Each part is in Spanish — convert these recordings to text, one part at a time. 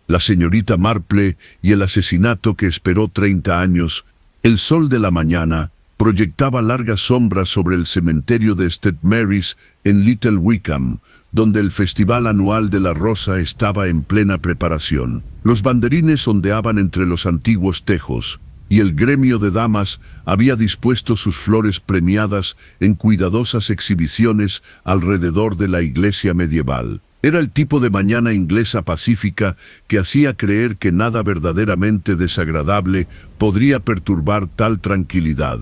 la señorita Marple y el asesinato que esperó 30 años, el sol de la mañana proyectaba largas sombras sobre el cementerio de St. Mary's en Little Wickham, donde el festival anual de la rosa estaba en plena preparación. Los banderines ondeaban entre los antiguos tejos, y el gremio de damas había dispuesto sus flores premiadas en cuidadosas exhibiciones alrededor de la iglesia medieval. Era el tipo de mañana inglesa pacífica que hacía creer que nada verdaderamente desagradable podría perturbar tal tranquilidad.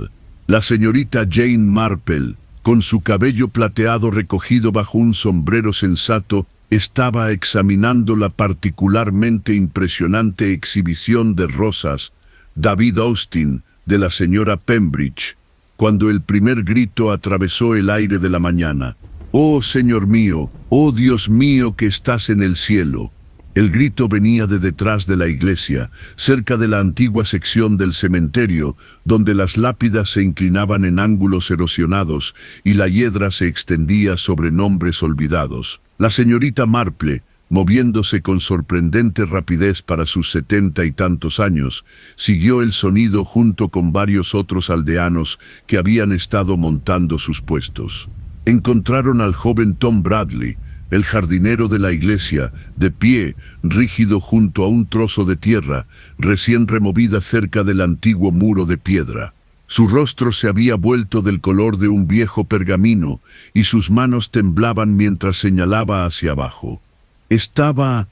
La señorita Jane Marple, con su cabello plateado recogido bajo un sombrero sensato, estaba examinando la particularmente impresionante exhibición de rosas David Austin de la señora Pembridge, cuando el primer grito atravesó el aire de la mañana. «Oh, Señor mío! ¡Oh, Dios mío que estás en el cielo!». El grito venía de detrás de la iglesia, cerca de la antigua sección del cementerio, donde las lápidas se inclinaban en ángulos erosionados y la hiedra se extendía sobre nombres olvidados. La señorita Marple, moviéndose con sorprendente rapidez para sus 70 y tantos años, siguió el sonido junto con varios otros aldeanos que habían estado montando sus puestos. Encontraron al joven Tom Bradley, el jardinero de la iglesia, de pie, rígido junto a un trozo de tierra, recién removida cerca del antiguo muro de piedra. Su rostro se había vuelto del color de un viejo pergamino, y sus manos temblaban mientras señalaba hacia abajo. Estaba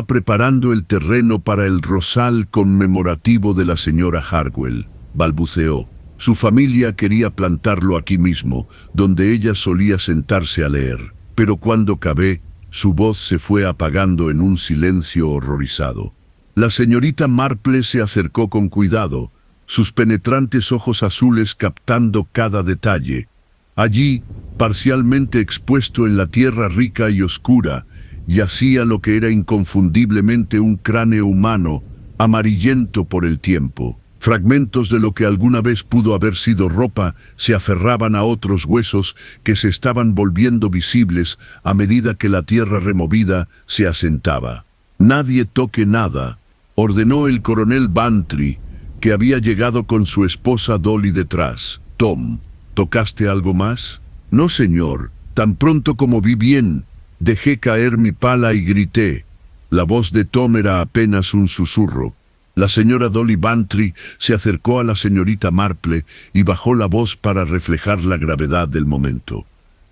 preparando el terreno para el rosal conmemorativo de la señora Harwell, balbuceó. Su familia quería plantarlo aquí mismo, donde ella solía sentarse a leer. Pero cuando acabé, su voz se fue apagando en un silencio horrorizado. La señorita Marple se acercó con cuidado, sus penetrantes ojos azules captando cada detalle. Allí, parcialmente expuesto en la tierra rica y oscura, yacía lo que era inconfundiblemente un cráneo humano, amarillento por el tiempo. Fragmentos de lo que alguna vez pudo haber sido ropa se aferraban a otros huesos que se estaban volviendo visibles a medida que la tierra removida se asentaba. «Nadie toque nada», ordenó el coronel Bantry, que había llegado con su esposa Dolly detrás. «Tom, ¿tocaste algo más?» «No, señor. Tan pronto como vi bien, dejé caer mi pala y grité». La voz de Tom era apenas un susurro. La señora Dolly Bantry se acercó a la señorita Marple y bajó la voz para reflejar la gravedad del momento.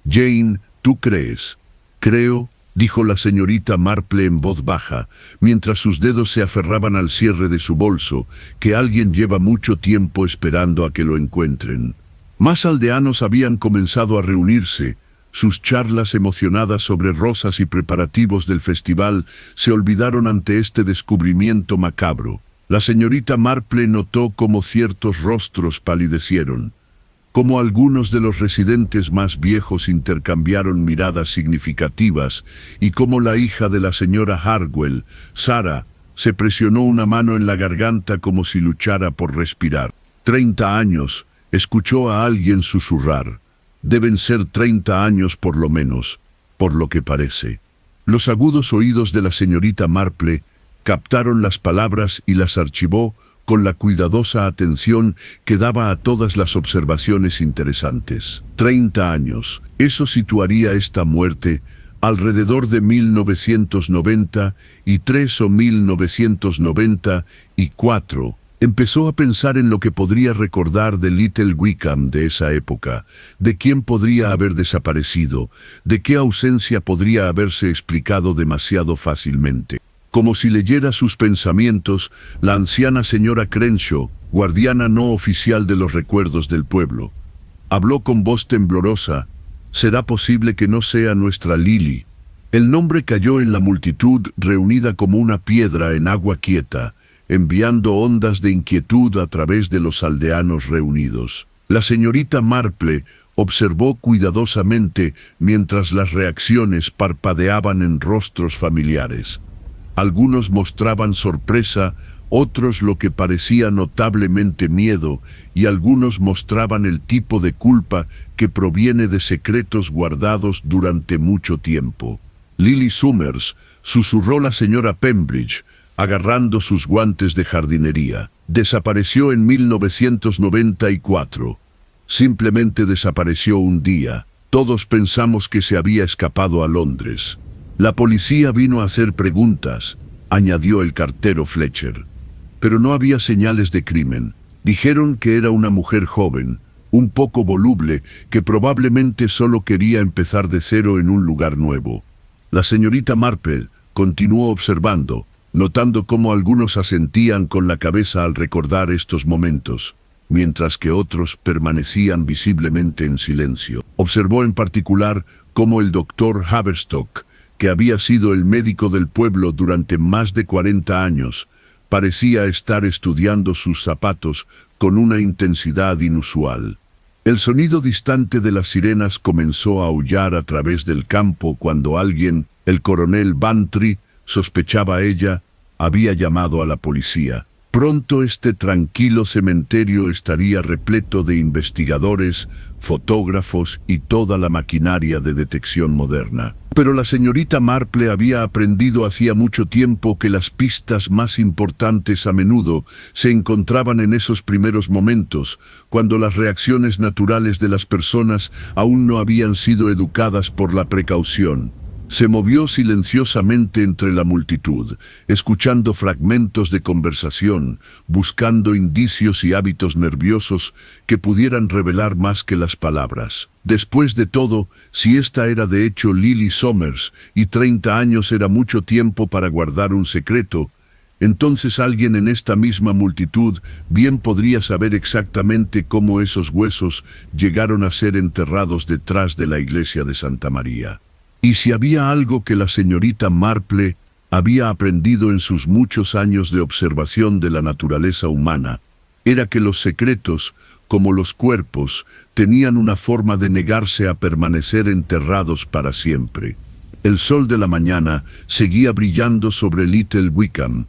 «Jane, ¿tú crees?» «Creo», dijo la señorita Marple en voz baja, mientras sus dedos se aferraban al cierre de su bolso, «que alguien lleva mucho tiempo esperando a que lo encuentren». Más aldeanos habían comenzado a reunirse. Sus charlas emocionadas sobre rosas y preparativos del festival se olvidaron ante este descubrimiento macabro. La señorita Marple notó cómo ciertos rostros palidecieron, cómo algunos de los residentes más viejos intercambiaron miradas significativas y cómo la hija de la señora Harwell, Sarah, se presionó una mano en la garganta como si luchara por respirar. 30 años, escuchó a alguien susurrar. Deben ser 30 años por lo menos, por lo que parece. Los agudos oídos de la señorita Marple captaron las palabras y las archivó con la cuidadosa atención que daba a todas las observaciones interesantes. 30 años, eso situaría esta muerte alrededor de 1993 o 1994. Empezó a pensar en lo que podría recordar de Little Wickham de esa época, de quién podría haber desaparecido, de qué ausencia podría haberse explicado demasiado fácilmente. Como si leyera sus pensamientos, la anciana señora Crenshaw, guardiana no oficial de los recuerdos del pueblo, habló con voz temblorosa. «¿Será posible que no sea nuestra Lily?» El nombre cayó en la multitud reunida como una piedra en agua quieta, enviando ondas de inquietud a través de los aldeanos reunidos. La señorita Marple observó cuidadosamente mientras las reacciones parpadeaban en rostros familiares. Algunos mostraban sorpresa, otros lo que parecía notablemente miedo, y algunos mostraban el tipo de culpa que proviene de secretos guardados durante mucho tiempo. Lily Summers, susurró la señora Pembridge, agarrando sus guantes de jardinería. Desapareció en 1994. Simplemente desapareció un día. Todos pensamos que se había escapado a Londres. La policía vino a hacer preguntas, añadió el cartero Fletcher. Pero no había señales de crimen. Dijeron que era una mujer joven, un poco voluble, que probablemente solo quería empezar de cero en un lugar nuevo. La señorita Marple continuó observando, notando cómo algunos asentían con la cabeza al recordar estos momentos, mientras que otros permanecían visiblemente en silencio. Observó en particular cómo el doctor Haverstock, que había sido el médico del pueblo durante más de 40 años, parecía estar estudiando sus zapatos con una intensidad inusual. El sonido distante de las sirenas comenzó a aullar a través del campo cuando alguien, el coronel Bantry, sospechaba ella, había llamado a la policía. Pronto este tranquilo cementerio estaría repleto de investigadores, fotógrafos y toda la maquinaria de detección moderna. Pero la señorita Marple había aprendido hacía mucho tiempo que las pistas más importantes a menudo se encontraban en esos primeros momentos, cuando las reacciones naturales de las personas aún no habían sido educadas por la precaución. Se movió silenciosamente entre la multitud, escuchando fragmentos de conversación, buscando indicios y hábitos nerviosos que pudieran revelar más que las palabras. Después de todo, si esta era de hecho Lily Summers, y 30 años era mucho tiempo para guardar un secreto, entonces alguien en esta misma multitud bien podría saber exactamente cómo esos huesos llegaron a ser enterrados detrás de la iglesia de Santa María. Y si había algo que la señorita Marple había aprendido en sus muchos años de observación de la naturaleza humana, era que los secretos, como los cuerpos, tenían una forma de negarse a permanecer enterrados para siempre. El sol de la mañana seguía brillando sobre Little Wickham,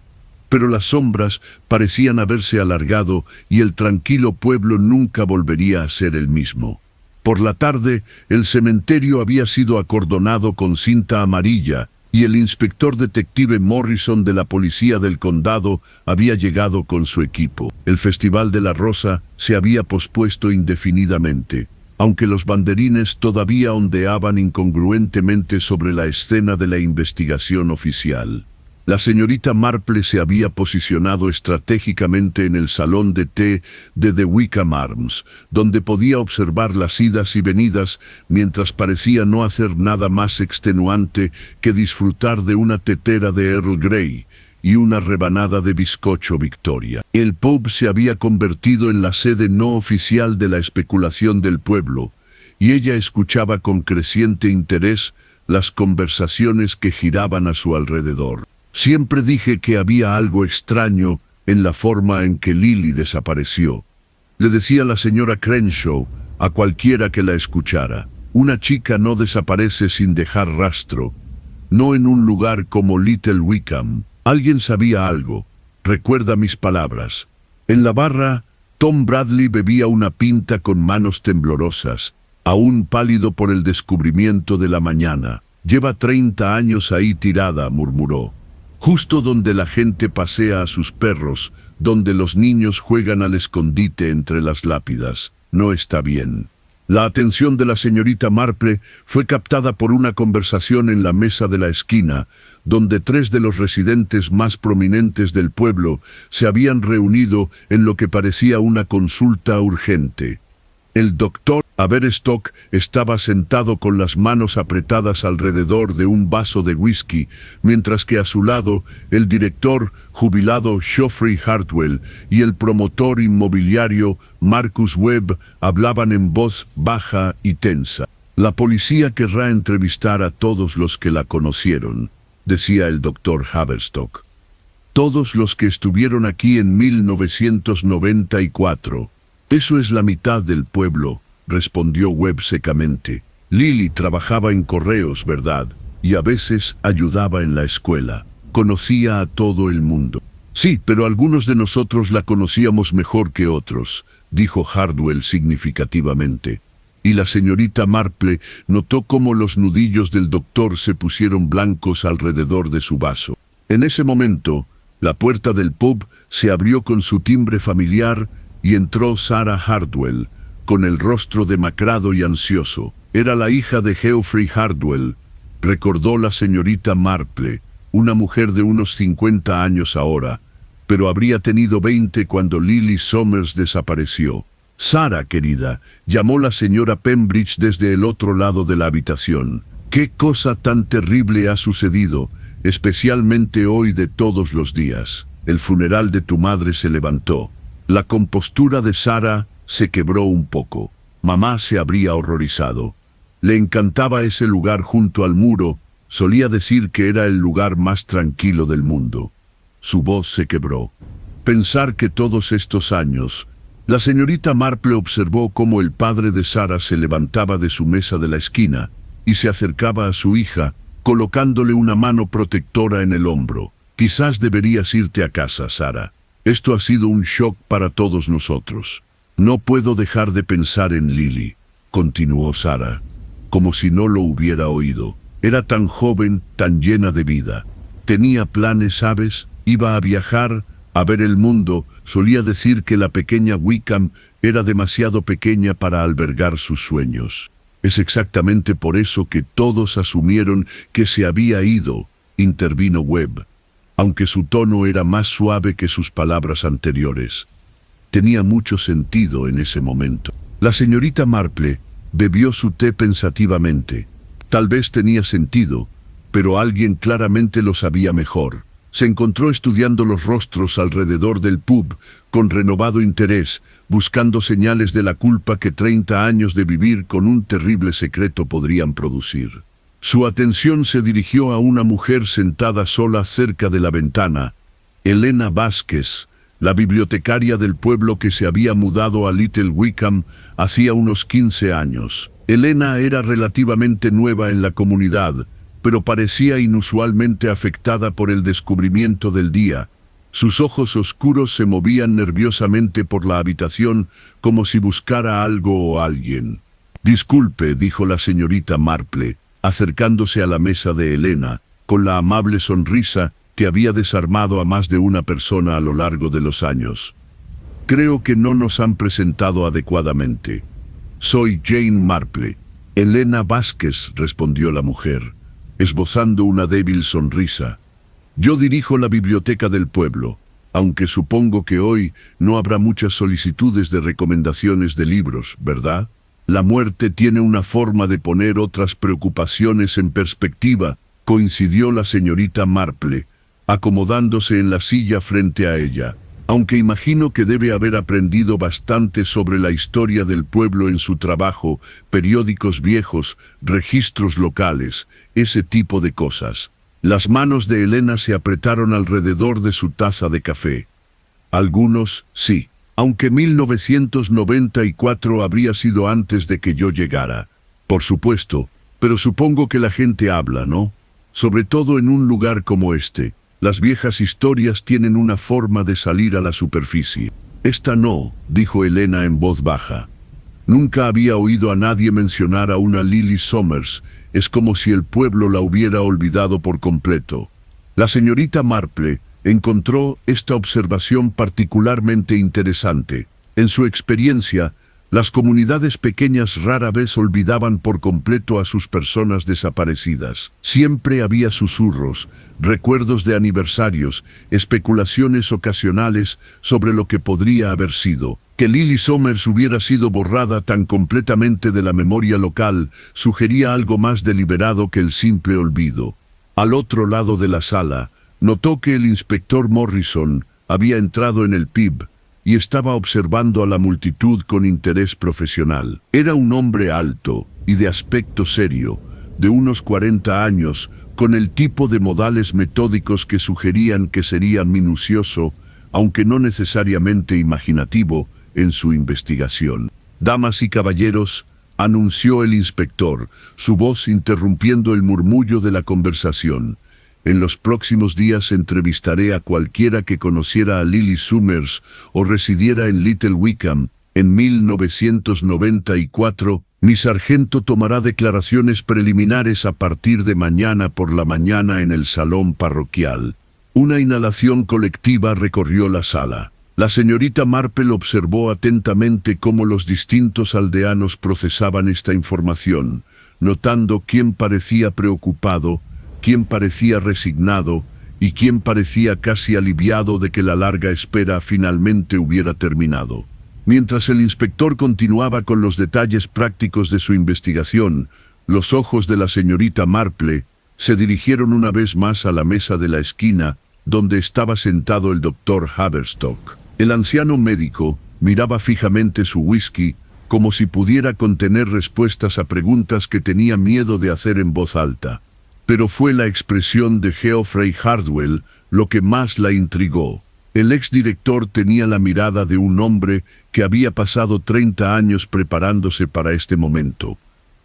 pero las sombras parecían haberse alargado y el tranquilo pueblo nunca volvería a ser el mismo. Por la tarde, el cementerio había sido acordonado con cinta amarilla y el inspector detective Morrison de la policía del condado había llegado con su equipo. El Festival de la Rosa se había pospuesto indefinidamente, aunque los banderines todavía ondeaban incongruentemente sobre la escena de la investigación oficial. La señorita Marple se había posicionado estratégicamente en el salón de té de The Wickham Arms, donde podía observar las idas y venidas mientras parecía no hacer nada más extenuante que disfrutar de una tetera de Earl Grey y una rebanada de bizcocho Victoria. El pub se había convertido en la sede no oficial de la especulación del pueblo, y ella escuchaba con creciente interés las conversaciones que giraban a su alrededor. Siempre dije que había algo extraño en la forma en que Lily desapareció. Le decía la señora Crenshaw a cualquiera que la escuchara. Una chica no desaparece sin dejar rastro. No en un lugar como Little Wickham. Alguien sabía algo. Recuerda mis palabras. En la barra, Tom Bradley bebía una pinta con manos temblorosas, aún pálido por el descubrimiento de la mañana. Lleva 30 años ahí tirada, murmuró. Justo donde la gente pasea a sus perros, donde los niños juegan al escondite entre las lápidas. No está bien. La atención de la señorita Marple fue captada por una conversación en la mesa de la esquina, donde 3 de los residentes más prominentes del pueblo se habían reunido en lo que parecía una consulta urgente. El doctor Haverstock estaba sentado con las manos apretadas alrededor de un vaso de whisky, mientras que a su lado el director jubilado Geoffrey Hartwell y el promotor inmobiliario Marcus Webb hablaban en voz baja y tensa. La policía querrá entrevistar a todos los que la conocieron, decía el doctor Haverstock. Todos los que estuvieron aquí en 1994. Eso es la mitad del pueblo, respondió Webb secamente. Lily trabajaba en correos, ¿verdad? Y a veces ayudaba en la escuela. Conocía a todo el mundo. Sí, pero algunos de nosotros la conocíamos mejor que otros, dijo Hartwell significativamente. y la señorita Marple notó cómo los nudillos del doctor se pusieron blancos alrededor de su vaso. En ese momento, la puerta del pub se abrió con su timbre familiar y entró Sarah Hardwell, con el rostro demacrado y ansioso. Era la hija de Geoffrey Hardwell, recordó la señorita Marple, una mujer de unos 50 años ahora, pero habría tenido 20 cuando Lily Somers desapareció. Sarah, querida, llamó la señora Pembridge desde el otro lado de la habitación. ¿Qué cosa tan terrible ha sucedido, especialmente hoy de todos los días? El funeral de tu madre se levantó. La compostura de Sarah se quebró un poco. Mamá se habría horrorizado. Le encantaba ese lugar junto al muro, solía decir que era el lugar más tranquilo del mundo. Su voz se quebró. Pensar que todos estos años... La señorita Marple observó cómo el padre de Sarah se levantaba de su mesa de la esquina y se acercaba a su hija, colocándole una mano protectora en el hombro. Quizás deberías irte a casa, Sarah. Esto ha sido un shock para todos nosotros. No puedo dejar de pensar en Lily, continuó Sarah, como si no lo hubiera oído. Era tan joven, tan llena de vida. Tenía planes, ¿sabes? Iba a viajar, a ver el mundo. Solía decir que la pequeña Wickham era demasiado pequeña para albergar sus sueños. Es exactamente por eso que todos asumieron que se había ido, intervino Webb, aunque su tono era más suave que sus palabras anteriores. Tenía mucho sentido en ese momento. La señorita Marple bebió su té pensativamente. Tal vez tenía sentido, pero alguien claramente lo sabía mejor. Se encontró estudiando los rostros alrededor del pub con renovado interés, buscando señales de la culpa que 30 años de vivir con un terrible secreto podrían producir. Su atención se dirigió a una mujer sentada sola cerca de la ventana, Elena Vázquez, la bibliotecaria del pueblo que se había mudado a Little Wickham hacía unos 15 años. Elena era relativamente nueva en la comunidad, pero parecía inusualmente afectada por el descubrimiento del día. Sus ojos oscuros se movían nerviosamente por la habitación como si buscara algo o alguien. «Disculpe», dijo la señorita Marple, acercándose a la mesa de Elena, con la amable sonrisa que había desarmado a más de una persona a lo largo de los años. «Creo que no nos han presentado adecuadamente. Soy Jane Marple». «Elena Vázquez», respondió la mujer, esbozando una débil sonrisa. «Yo dirijo la biblioteca del pueblo, aunque supongo que hoy no habrá muchas solicitudes de recomendaciones de libros, ¿verdad? La muerte tiene una forma de poner otras preocupaciones en perspectiva», coincidió la señorita Marple, acomodándose en la silla frente a ella. «Aunque imagino que debe haber aprendido bastante sobre la historia del pueblo en su trabajo, periódicos viejos, registros locales, ese tipo de cosas». Las manos de Elena se apretaron alrededor de su taza de café. «Algunos, sí. Aunque 1994 habría sido antes de que yo llegara. Por supuesto, pero supongo que la gente habla, ¿no? Sobre todo en un lugar como este. Las viejas historias tienen una forma de salir a la superficie». «Esta no», dijo Elena en voz baja. «Nunca había oído a nadie mencionar a una Lily Somers. Es como si el pueblo la hubiera olvidado por completo». La señorita Marple encontró esta observación particularmente interesante. En su experiencia, las comunidades pequeñas rara vez olvidaban por completo a sus personas desaparecidas. Siempre había susurros, recuerdos de aniversarios, especulaciones ocasionales sobre lo que podría haber sido. Que Lily Somers hubiera sido borrada tan completamente de la memoria local sugería algo más deliberado que el simple olvido. Al otro lado de la sala, notó que el inspector Morrison había entrado en el pub y estaba observando a la multitud con interés profesional. Era un hombre alto y de aspecto serio, de unos 40 años, con el tipo de modales metódicos que sugerían que sería minucioso, aunque no necesariamente imaginativo, en su investigación. «Damas y caballeros», anunció el inspector, su voz interrumpiendo el murmullo de la conversación. «En los próximos días entrevistaré a cualquiera que conociera a Lily Somers o residiera en Little Wickham en 1994, Mi sargento tomará declaraciones preliminares a partir de mañana por la mañana en el salón parroquial. Una inhalación colectiva recorrió la sala. La señorita Marple observó atentamente cómo los distintos aldeanos procesaban esta información, notando quién parecía preocupado, quién parecía resignado y quién parecía casi aliviado de que la larga espera finalmente hubiera terminado. Mientras el inspector continuaba con los detalles prácticos de su investigación, los ojos de la señorita Marple se dirigieron una vez más a la mesa de la esquina, donde estaba sentado el doctor Haverstock. El anciano médico miraba fijamente su whisky, como si pudiera contener respuestas a preguntas que tenía miedo de hacer en voz alta. Pero fue la expresión de Geoffrey Hardwell lo que más la intrigó. El exdirector tenía la mirada de un hombre que había pasado 30 años preparándose para este momento.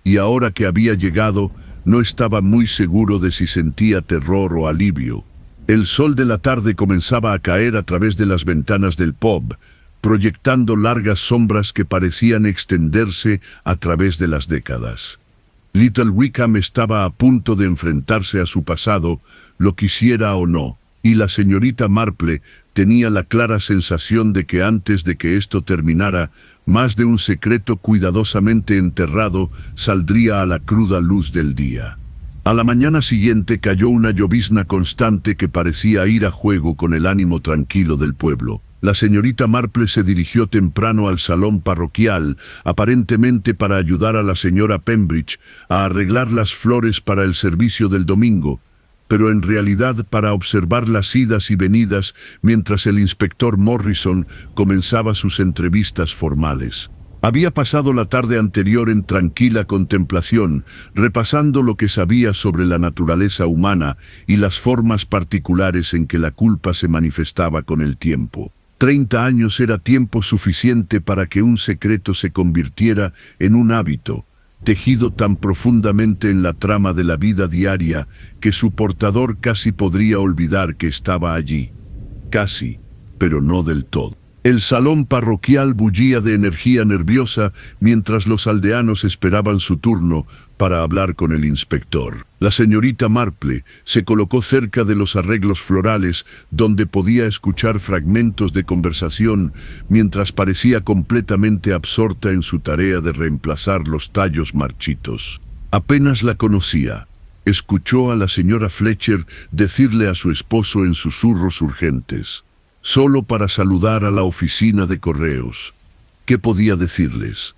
Y ahora que había llegado, no estaba muy seguro de si sentía terror o alivio. El sol de la tarde comenzaba a caer a través de las ventanas del pub, proyectando largas sombras que parecían extenderse a través de las décadas. Little Wickham estaba a punto de enfrentarse a su pasado, lo quisiera o no, y la señorita Marple tenía la clara sensación de que antes de que esto terminara, más de un secreto cuidadosamente enterrado saldría a la cruda luz del día. A la mañana siguiente cayó una llovizna constante que parecía ir a juego con el ánimo tranquilo del pueblo. La señorita Marple se dirigió temprano al salón parroquial, aparentemente para ayudar a la señora Pembridge a arreglar las flores para el servicio del domingo, pero en realidad para observar las idas y venidas mientras el inspector Morrison comenzaba sus entrevistas formales. Había pasado la tarde anterior en tranquila contemplación, repasando lo que sabía sobre la naturaleza humana y las formas particulares en que la culpa se manifestaba con el tiempo. 30 años era tiempo suficiente para que un secreto se convirtiera en un hábito, tejido tan profundamente en la trama de la vida diaria que su portador casi podría olvidar que estaba allí. Casi, pero no del todo. El salón parroquial bullía de energía nerviosa mientras los aldeanos esperaban su turno para hablar con el inspector. La señorita Marple se colocó cerca de los arreglos florales donde podía escuchar fragmentos de conversación mientras parecía completamente absorta en su tarea de reemplazar los tallos marchitos. Apenas la conocía. Escuchó a la señora Fletcher decirle a su esposo en susurros urgentes: «Solo para saludar a la oficina de correos». ¿Qué podía decirles?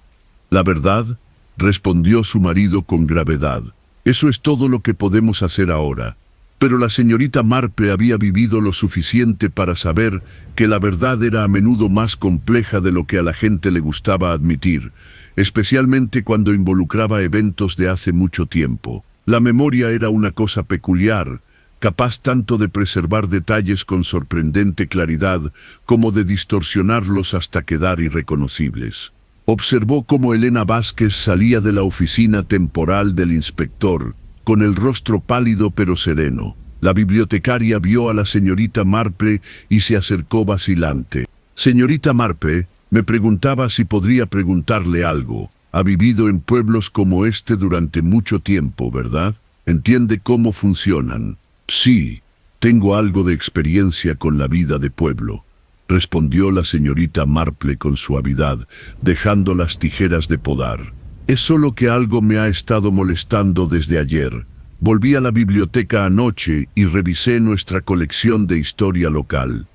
«La verdad», respondió su marido con gravedad. «Eso es todo lo que podemos hacer ahora». Pero la señorita Marple había vivido lo suficiente para saber que la verdad era a menudo más compleja de lo que a la gente le gustaba admitir, especialmente cuando involucraba eventos de hace mucho tiempo. La memoria era una cosa peculiar, capaz tanto de preservar detalles con sorprendente claridad como de distorsionarlos hasta quedar irreconocibles. Observó cómo Elena Vázquez salía de la oficina temporal del inspector, con el rostro pálido pero sereno. La bibliotecaria vio a la señorita Marple y se acercó vacilante. «Señorita Marple, me preguntaba si podría preguntarle algo. Ha vivido en pueblos como este durante mucho tiempo, ¿verdad? ¿Entiende cómo funcionan?» «Sí, tengo algo de experiencia con la vida de pueblo», respondió la señorita Marple con suavidad, dejando las tijeras de podar. «Es solo que algo me ha estado molestando desde ayer. Volví a la biblioteca anoche y revisé nuestra colección de historia local.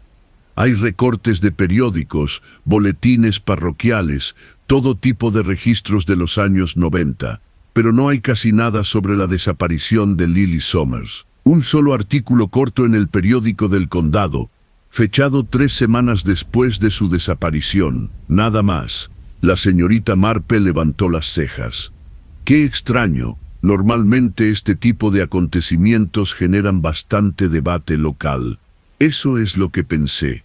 Hay recortes de periódicos, boletines parroquiales, todo tipo de registros de los años 90, pero no hay casi nada sobre la desaparición de Lily Somers. Un solo artículo corto en el periódico del condado, fechado 3 semanas después de su desaparición, nada más». La señorita Marple levantó las cejas. «Qué extraño. Normalmente este tipo de acontecimientos generan bastante debate local». «Eso es lo que pensé.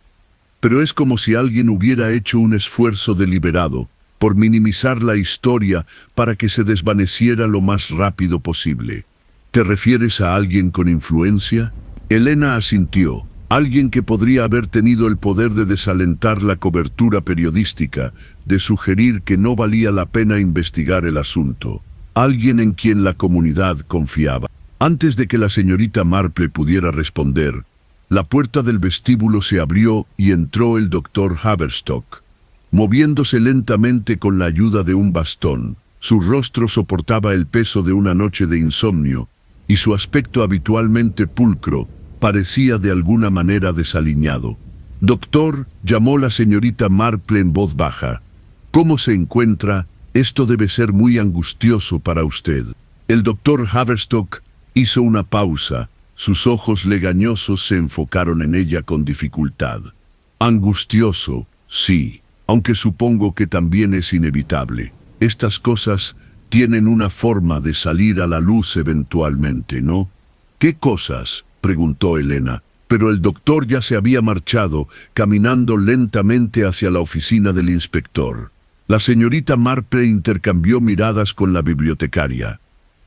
Pero es como si alguien hubiera hecho un esfuerzo deliberado por minimizar la historia para que se desvaneciera lo más rápido posible». «¿Te refieres a alguien con influencia?». Elena asintió. Alguien que podría haber tenido el poder de desalentar la cobertura periodística, de sugerir que no valía la pena investigar el asunto. Alguien en quien la comunidad confiaba. Antes de que la señorita Marple pudiera responder, la puerta del vestíbulo se abrió y entró el doctor Haverstock, moviéndose lentamente con la ayuda de un bastón. Su rostro soportaba el peso de una noche de insomnio, y su aspecto habitualmente pulcro parecía de alguna manera desaliñado. «Doctor», llamó la señorita Marple en voz baja. «¿Cómo se encuentra? Esto debe ser muy angustioso para usted». El doctor Haverstock hizo una pausa. Sus ojos legañosos se enfocaron en ella con dificultad. «Angustioso, sí, aunque supongo que también es inevitable. Estas cosas tienen una forma de salir a la luz eventualmente, ¿no?» «¿Qué cosas?», preguntó Elena, pero el doctor ya se había marchado, caminando lentamente hacia la oficina del inspector. La señorita Marple intercambió miradas con la bibliotecaria.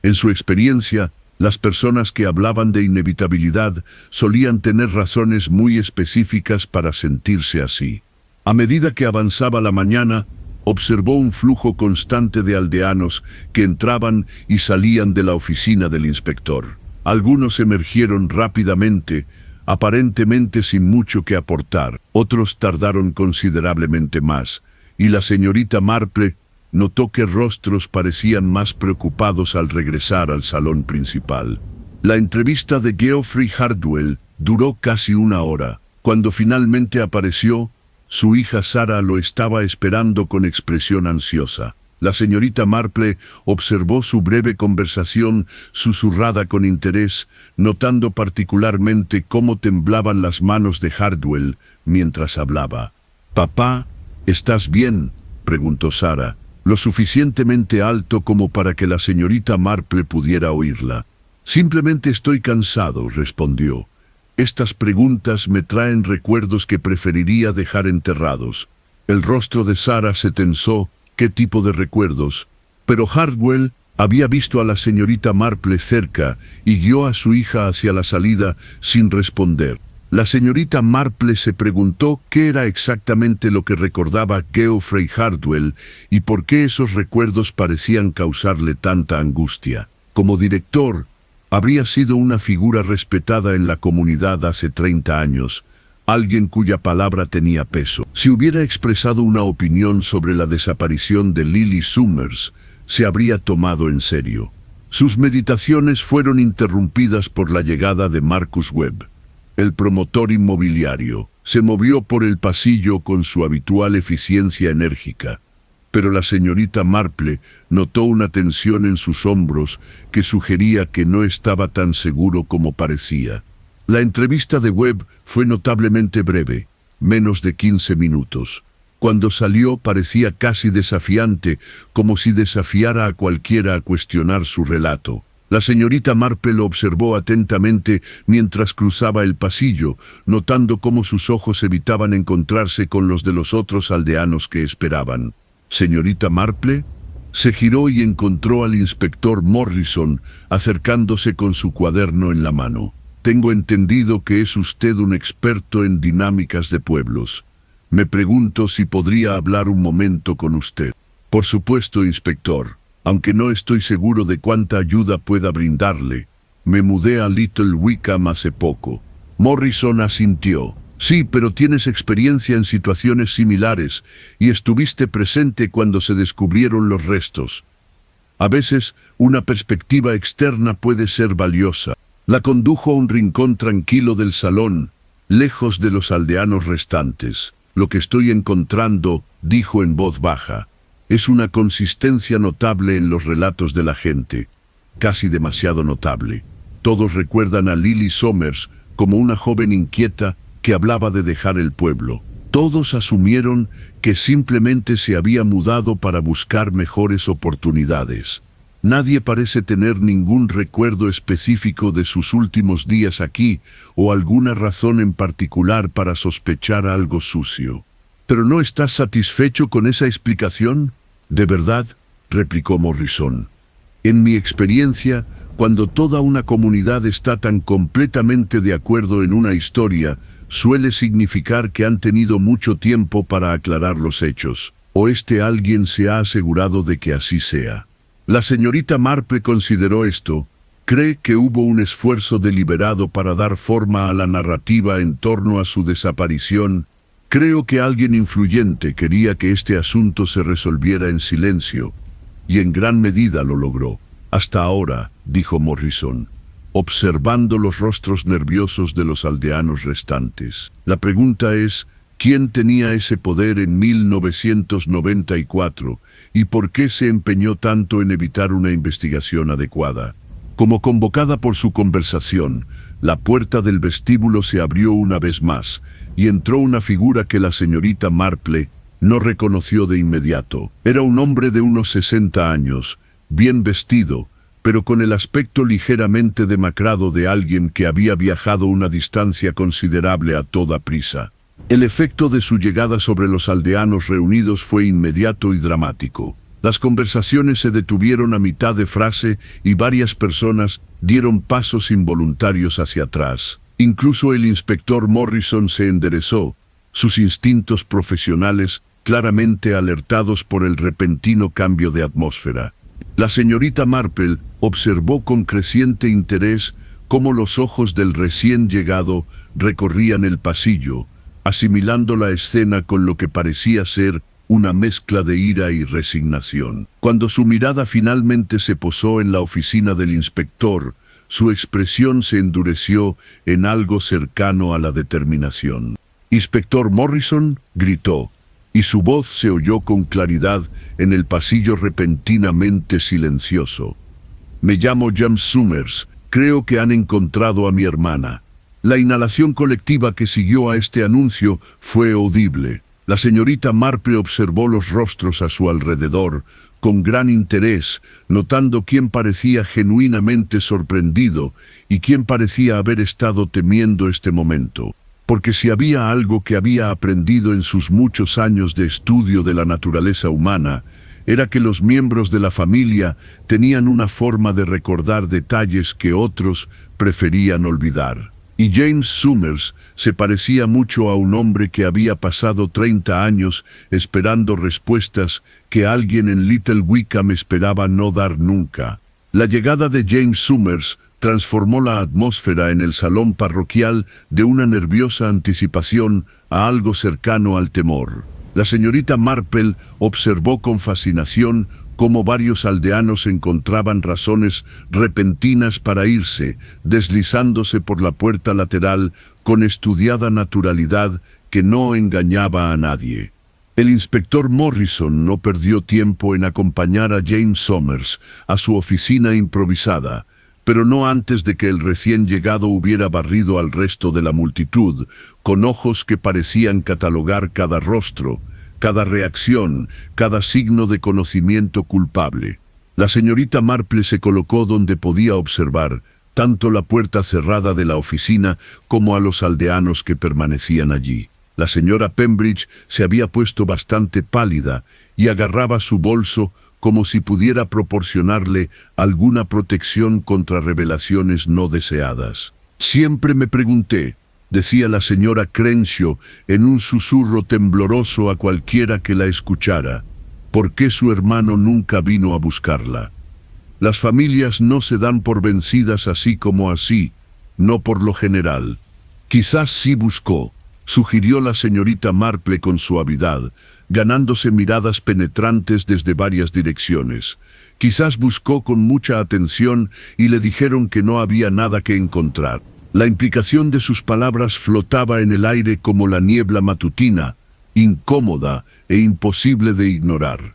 En su experiencia, las personas que hablaban de inevitabilidad solían tener razones muy específicas para sentirse así. A medida que avanzaba la mañana, observó un flujo constante de aldeanos que entraban y salían de la oficina del inspector. Algunos emergieron rápidamente, aparentemente sin mucho que aportar. Otros tardaron considerablemente más, y la señorita Marple notó que rostros parecían más preocupados al regresar al salón principal. La entrevista de Geoffrey Hardwell duró casi una hora. Cuando finalmente apareció, su hija Sara lo estaba esperando con expresión ansiosa. La señorita Marple observó su breve conversación susurrada con interés, notando particularmente cómo temblaban las manos de Hardwell mientras hablaba. «Papá, ¿estás bien?», preguntó Sara, lo suficientemente alto como para que la señorita Marple pudiera oírla. «Simplemente estoy cansado», respondió. «Estas preguntas me traen recuerdos que preferiría dejar enterrados». El rostro de Sara se tensó. ¿Qué tipo de recuerdos? Pero Hardwell había visto a la señorita Marple cerca y guió a su hija hacia la salida sin responder. La señorita Marple se preguntó qué era exactamente lo que recordaba Geoffrey Hardwell y por qué esos recuerdos parecían causarle tanta angustia. Como director, habría sido una figura respetada en la comunidad hace 30 años, alguien cuya palabra tenía peso. Si hubiera expresado una opinión sobre la desaparición de Lily Summers, se habría tomado en serio. Sus meditaciones fueron interrumpidas por la llegada de Marcus Webb. El promotor inmobiliario se movió por el pasillo con su habitual eficiencia enérgica, pero la señorita Marple notó una tensión en sus hombros que sugería que no estaba tan seguro como parecía. La entrevista de Webb fue notablemente breve, menos de 15 minutos. Cuando salió parecía casi desafiante, como si desafiara a cualquiera a cuestionar su relato. La señorita Marple lo observó atentamente mientras cruzaba el pasillo, notando cómo sus ojos evitaban encontrarse con los de los otros aldeanos que esperaban. «¿Señorita Marple?». Se giró y encontró al inspector Morrison acercándose con su cuaderno en la mano. «Tengo entendido que es usted un experto en dinámicas de pueblos. Me pregunto si podría hablar un momento con usted». «Por supuesto, inspector, aunque no estoy seguro de cuánta ayuda pueda brindarle. Me mudé a Little Wickham hace poco». Morrison asintió. «Sí, pero tienes experiencia en situaciones similares y estuviste presente cuando se descubrieron los restos. A veces, una perspectiva externa puede ser valiosa». La condujo a un rincón tranquilo del salón, lejos de los aldeanos restantes. «Lo que estoy encontrando», dijo en voz baja, «es una consistencia notable en los relatos de la gente, casi demasiado notable. Todos recuerdan a Lily Summers como una joven inquieta que hablaba de dejar el pueblo. Todos asumieron que simplemente se había mudado para buscar mejores oportunidades. Nadie parece tener ningún recuerdo específico de sus últimos días aquí o alguna razón en particular para sospechar algo sucio». «¿Pero no estás satisfecho con esa explicación?». «¿De verdad?», replicó Morrison. «En mi experiencia, Cuando toda una comunidad está tan completamente de acuerdo en una historia, suele significar que han tenido mucho tiempo para aclarar los hechos, o alguien se ha asegurado de que así sea. La señorita Marple consideró esto. Cree que hubo un esfuerzo deliberado para dar forma a la narrativa en torno a su desaparición. Creo que alguien influyente quería que este asunto se resolviera en silencio, y en gran medida lo logró. Hasta ahora, dijo Morrison, observando los rostros nerviosos de los aldeanos restantes. La pregunta es, ¿quién tenía ese poder en 1994 y por qué se empeñó tanto en evitar una investigación adecuada? Como convocada por su conversación, la puerta del vestíbulo se abrió una vez más y entró una figura que la señorita Marple no reconoció de inmediato. Era un hombre de unos 60 años, bien vestido, pero con el aspecto ligeramente demacrado de alguien que había viajado una distancia considerable a toda prisa. El efecto de su llegada sobre los aldeanos reunidos fue inmediato y dramático. Las conversaciones se detuvieron a mitad de frase y varias personas dieron pasos involuntarios hacia atrás. Incluso el inspector Morrison se enderezó, sus instintos profesionales claramente alertados por el repentino cambio de atmósfera. La señorita Marple observó con creciente interés cómo los ojos del recién llegado recorrían el pasillo, asimilando la escena con lo que parecía ser una mezcla de ira y resignación. Cuando su mirada finalmente se posó en la oficina del inspector, su expresión se endureció en algo cercano a la determinación. «Inspector Morrison», gritó, y su voz se oyó con claridad en el pasillo repentinamente silencioso. «Me llamo James Summers. Creo que han encontrado a mi hermana». La inhalación colectiva que siguió a este anuncio fue audible. La señorita Marple observó los rostros a su alrededor con gran interés, notando quién parecía genuinamente sorprendido y quién parecía haber estado temiendo este momento. Porque si había algo que había aprendido en sus muchos años de estudio de la naturaleza humana, era que los miembros de la familia tenían una forma de recordar detalles que otros preferían olvidar. Y James Summers se parecía mucho a un hombre que había pasado 30 años esperando respuestas que alguien en Little Wickham esperaba no dar nunca. La llegada de James Summers transformó la atmósfera en el salón parroquial de una nerviosa anticipación a algo cercano al temor. La señorita Marple observó con fascinación cómo varios aldeanos encontraban razones repentinas para irse, deslizándose por la puerta lateral con estudiada naturalidad que no engañaba a nadie. El inspector Morrison no perdió tiempo en acompañar a James Summers a su oficina improvisada, pero no antes de que el recién llegado hubiera barrido al resto de la multitud, con ojos que parecían catalogar cada rostro, cada reacción, cada signo de conocimiento culpable. La señorita Marple se colocó donde podía observar tanto la puerta cerrada de la oficina como a los aldeanos que permanecían allí. La señora Pembridge se había puesto bastante pálida y agarraba su bolso como si pudiera proporcionarle alguna protección contra revelaciones no deseadas. «Siempre me pregunté», decía la señora Crenshaw en un susurro tembloroso a cualquiera que la escuchara, ¿por qué su hermano nunca vino a buscarla? Las familias no se dan por vencidas así como así, no por lo general. Quizás sí buscó, sugirió la señorita Marple con suavidad, ganándose miradas penetrantes desde varias direcciones. Quizás buscó con mucha atención y le dijeron que no había nada que encontrar. La implicación de sus palabras flotaba en el aire como la niebla matutina, incómoda e imposible de ignorar.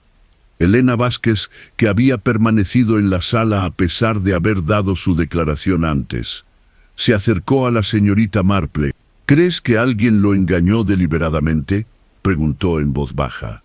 Elena Vázquez, que había permanecido en la sala a pesar de haber dado su declaración antes, se acercó a la señorita Marple. «¿Crees que alguien lo engañó deliberadamente?», preguntó en voz baja.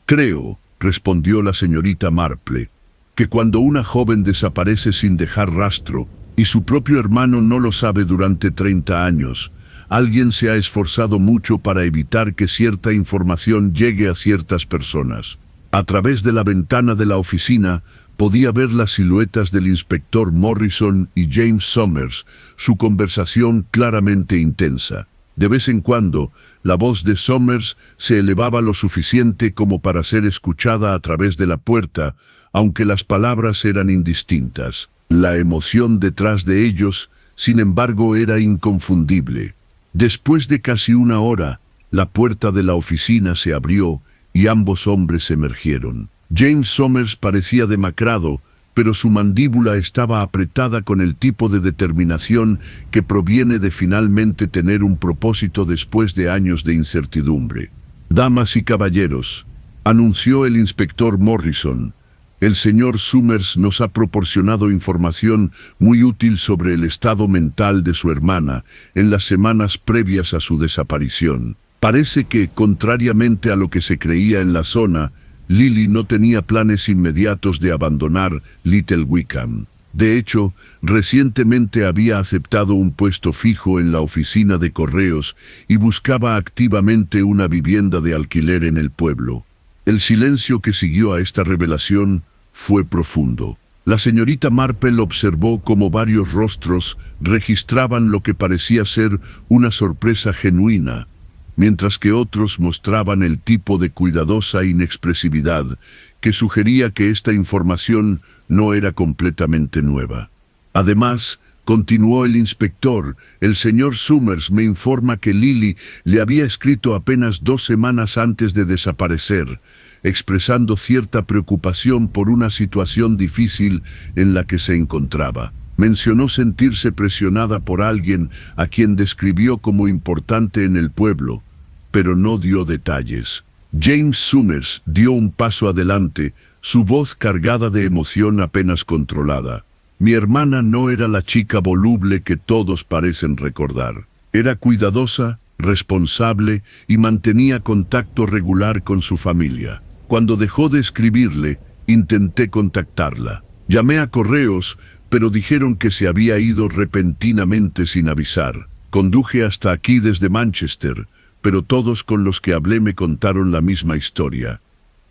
«Creo», respondió la señorita Marple, «que cuando una joven desaparece sin dejar rastro, y su propio hermano no lo sabe durante 30 años, alguien se ha esforzado mucho para evitar que cierta información llegue a ciertas personas. A través de la ventana de la oficina podía ver las siluetas del inspector Morrison y James Somers, su conversación claramente intensa. De vez en cuando, la voz de Somers se elevaba lo suficiente como para ser escuchada a través de la puerta, aunque las palabras eran indistintas. La emoción detrás de ellos, sin embargo, era inconfundible. Después de casi una hora, la puerta de la oficina se abrió y ambos hombres emergieron. James Somers parecía demacrado, pero su mandíbula estaba apretada con el tipo de determinación que proviene de finalmente tener un propósito después de años de incertidumbre. «Damas y caballeros», anunció el inspector Morrison, «el señor Somers nos ha proporcionado información muy útil sobre el estado mental de su hermana en las semanas previas a su desaparición. Parece que, contrariamente a lo que se creía en la zona, Lily no tenía planes inmediatos de abandonar Little Wickham. De hecho, recientemente había aceptado un puesto fijo en la oficina de correos y buscaba activamente una vivienda de alquiler en el pueblo». El silencio que siguió a esta revelación fue profundo. La señorita Marple observó cómo varios rostros registraban lo que parecía ser una sorpresa genuina, mientras que otros mostraban el tipo de cuidadosa inexpresividad que sugería que esta información no era completamente nueva. Además, continuó el inspector, el señor Somers me informa que Lily le había escrito apenas 2 semanas antes de desaparecer, expresando cierta preocupación por una situación difícil en la que se encontraba. Mencionó sentirse presionada por alguien a quien describió como importante en el pueblo, pero no dio detalles. James Somers dio un paso adelante, su voz cargada de emoción apenas controlada. Mi hermana no era la chica voluble que todos parecen recordar. Era cuidadosa, responsable y mantenía contacto regular con su familia. Cuando dejó de escribirle, intenté contactarla. Llamé a correos, pero dijeron que se había ido repentinamente sin avisar. Conduje hasta aquí desde Manchester, pero todos con los que hablé me contaron la misma historia.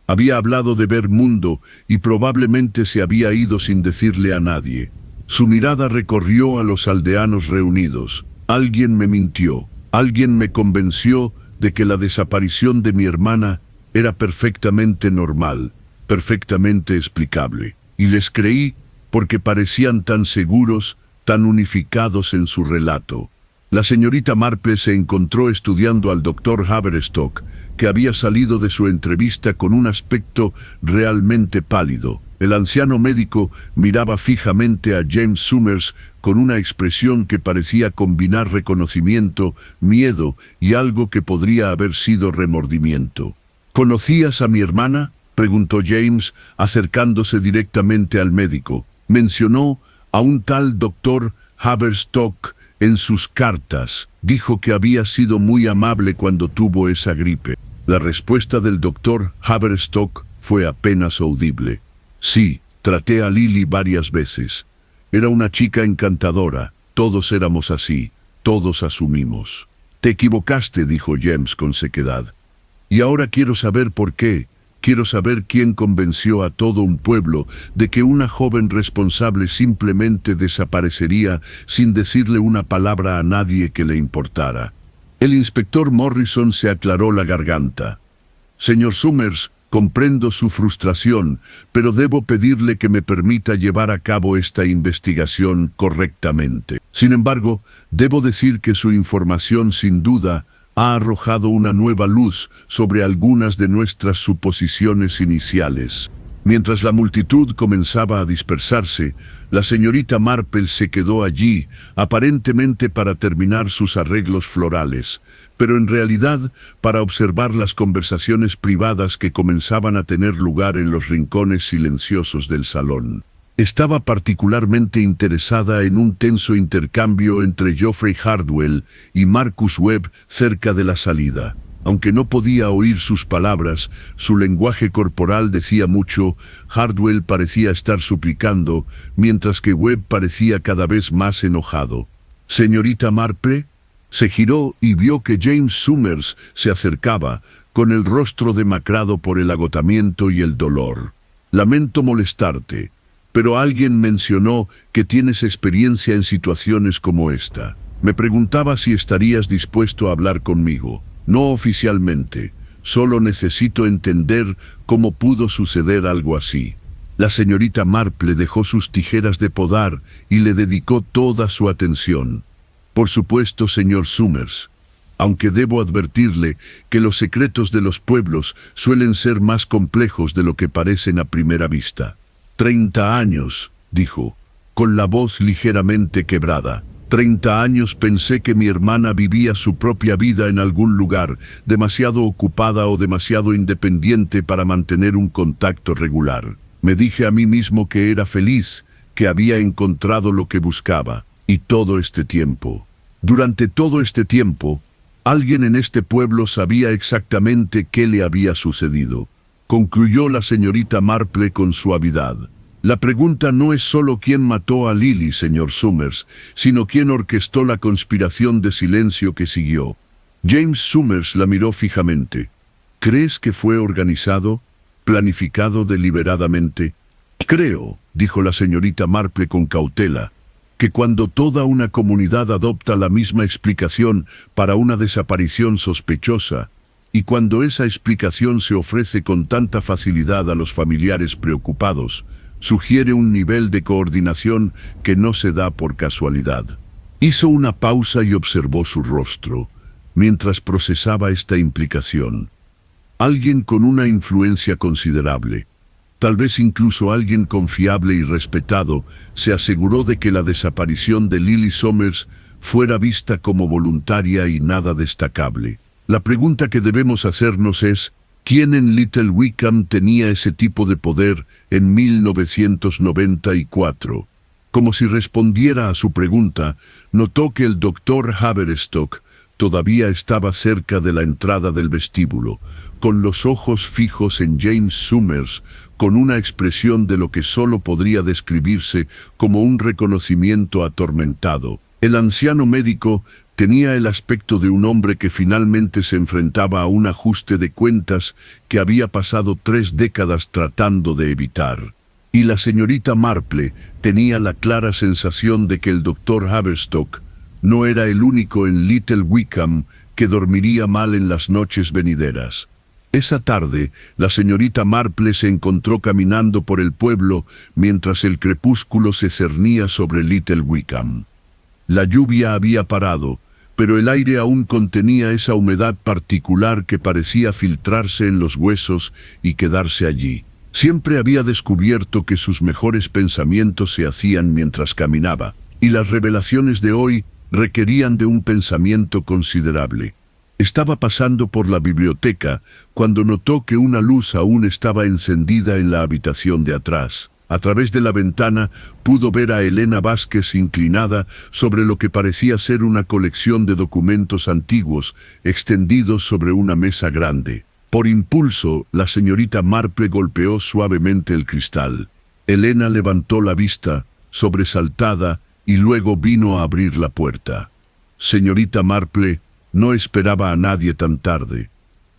Había hablado de ver mundo y probablemente se había ido sin decirle a nadie. Su mirada recorrió a los aldeanos reunidos. Alguien me mintió. Alguien me convenció de que la desaparición de mi hermana era perfectamente normal, perfectamente explicable. Y les creí porque parecían tan seguros, tan unificados en su relato. La señorita Marple se encontró estudiando al doctor Haverstock, que había salido de su entrevista con un aspecto realmente pálido. El anciano médico miraba fijamente a James Somers con una expresión que parecía combinar reconocimiento, miedo y algo que podría haber sido remordimiento. «¿Conocías a mi hermana?», preguntó James, acercándose directamente al médico. «Mencionó a un tal doctor Haverstock en sus cartas. Dijo que había sido muy amable cuando tuvo esa gripe». La respuesta del doctor Haverstock fue apenas audible. «Sí, traté a Lily varias veces. Era una chica encantadora. Todos éramos así. Todos asumimos». «Te equivocaste», dijo James con sequedad. «Y ahora quiero saber por qué. Quiero saber quién convenció a todo un pueblo de que una joven responsable simplemente desaparecería sin decirle una palabra a nadie que le importara». El inspector Morrison se aclaró la garganta. «Señor Somers, comprendo su frustración, pero debo pedirle que me permita llevar a cabo esta investigación correctamente. Sin embargo, debo decir que su información sin duda ha arrojado una nueva luz sobre algunas de nuestras suposiciones iniciales». Mientras la multitud comenzaba a dispersarse, la señorita Marple se quedó allí, aparentemente para terminar sus arreglos florales, pero en realidad para observar las conversaciones privadas que comenzaban a tener lugar en los rincones silenciosos del salón. Estaba particularmente interesada en un tenso intercambio entre Geoffrey Hardwell y Marcus Webb cerca de la salida. Aunque no podía oír sus palabras, su lenguaje corporal decía mucho. Hardwell parecía estar suplicando, mientras que Webb parecía cada vez más enojado. «Señorita Marple», Se giró y vio que James Summers se acercaba, con el rostro demacrado por el agotamiento y el dolor. Lamento molestarte, pero alguien mencionó que tienes experiencia en situaciones como esta. Me preguntaba si estarías dispuesto a hablar conmigo. No oficialmente, solo necesito entender cómo pudo suceder algo así. La señorita Marple dejó sus tijeras de podar y le dedicó toda su atención. Por supuesto, señor Summers, aunque debo advertirle que los secretos de los pueblos suelen ser más complejos de lo que parecen a primera vista. 30 años, dijo, con la voz ligeramente quebrada. 30 años pensé que mi hermana vivía su propia vida en algún lugar, demasiado ocupada o demasiado independiente para mantener un contacto regular. Me dije a mí mismo que era feliz, que había encontrado lo que buscaba. Y todo este tiempo. Durante todo este tiempo, alguien en este pueblo sabía exactamente qué le había sucedido. Concluyó la señorita Marple con suavidad. La pregunta no es solo quién mató a Lily, señor Summers, sino quién orquestó la conspiración de silencio que siguió. James Summers la miró fijamente. ¿Crees que fue organizado, planificado deliberadamente? Creo, dijo la señorita Marple con cautela, que cuando toda una comunidad adopta la misma explicación para una desaparición sospechosa, y cuando esa explicación se ofrece con tanta facilidad a los familiares preocupados, sugiere un nivel de coordinación que no se da por casualidad. Hizo una pausa y observó su rostro, mientras procesaba esta implicación. Alguien con una influencia considerable, tal vez incluso alguien confiable y respetado, se aseguró de que la desaparición de Lily Summers fuera vista como voluntaria y nada destacable. La pregunta que debemos hacernos es, ¿quién en Little Wickham tenía ese tipo de poder en 1994? Como si respondiera a su pregunta, notó que el doctor Haverstock todavía estaba cerca de la entrada del vestíbulo, con los ojos fijos en James Summers, con una expresión de lo que solo podría describirse como un reconocimiento atormentado. El anciano médico tenía el aspecto de un hombre que finalmente se enfrentaba a un ajuste de cuentas que había pasado 3 décadas tratando de evitar. Y la señorita Marple tenía la clara sensación de que el doctor Haverstock no era el único en Little Wickham que dormiría mal en las noches venideras. Esa tarde, la señorita Marple se encontró caminando por el pueblo mientras el crepúsculo se cernía sobre Little Wickham. La lluvia había parado, pero el aire aún contenía esa humedad particular que parecía filtrarse en los huesos y quedarse allí. Siempre había descubierto que sus mejores pensamientos se hacían mientras caminaba, y las revelaciones de hoy requerían de un pensamiento considerable. Estaba pasando por la biblioteca cuando notó que una luz aún estaba encendida en la habitación de atrás. A través de la ventana pudo ver a Elena Vázquez inclinada sobre lo que parecía ser una colección de documentos antiguos extendidos sobre una mesa grande. Por impulso, la señorita Marple golpeó suavemente el cristal. Elena levantó la vista, sobresaltada, y luego vino a abrir la puerta. Señorita Marple, no esperaba a nadie tan tarde.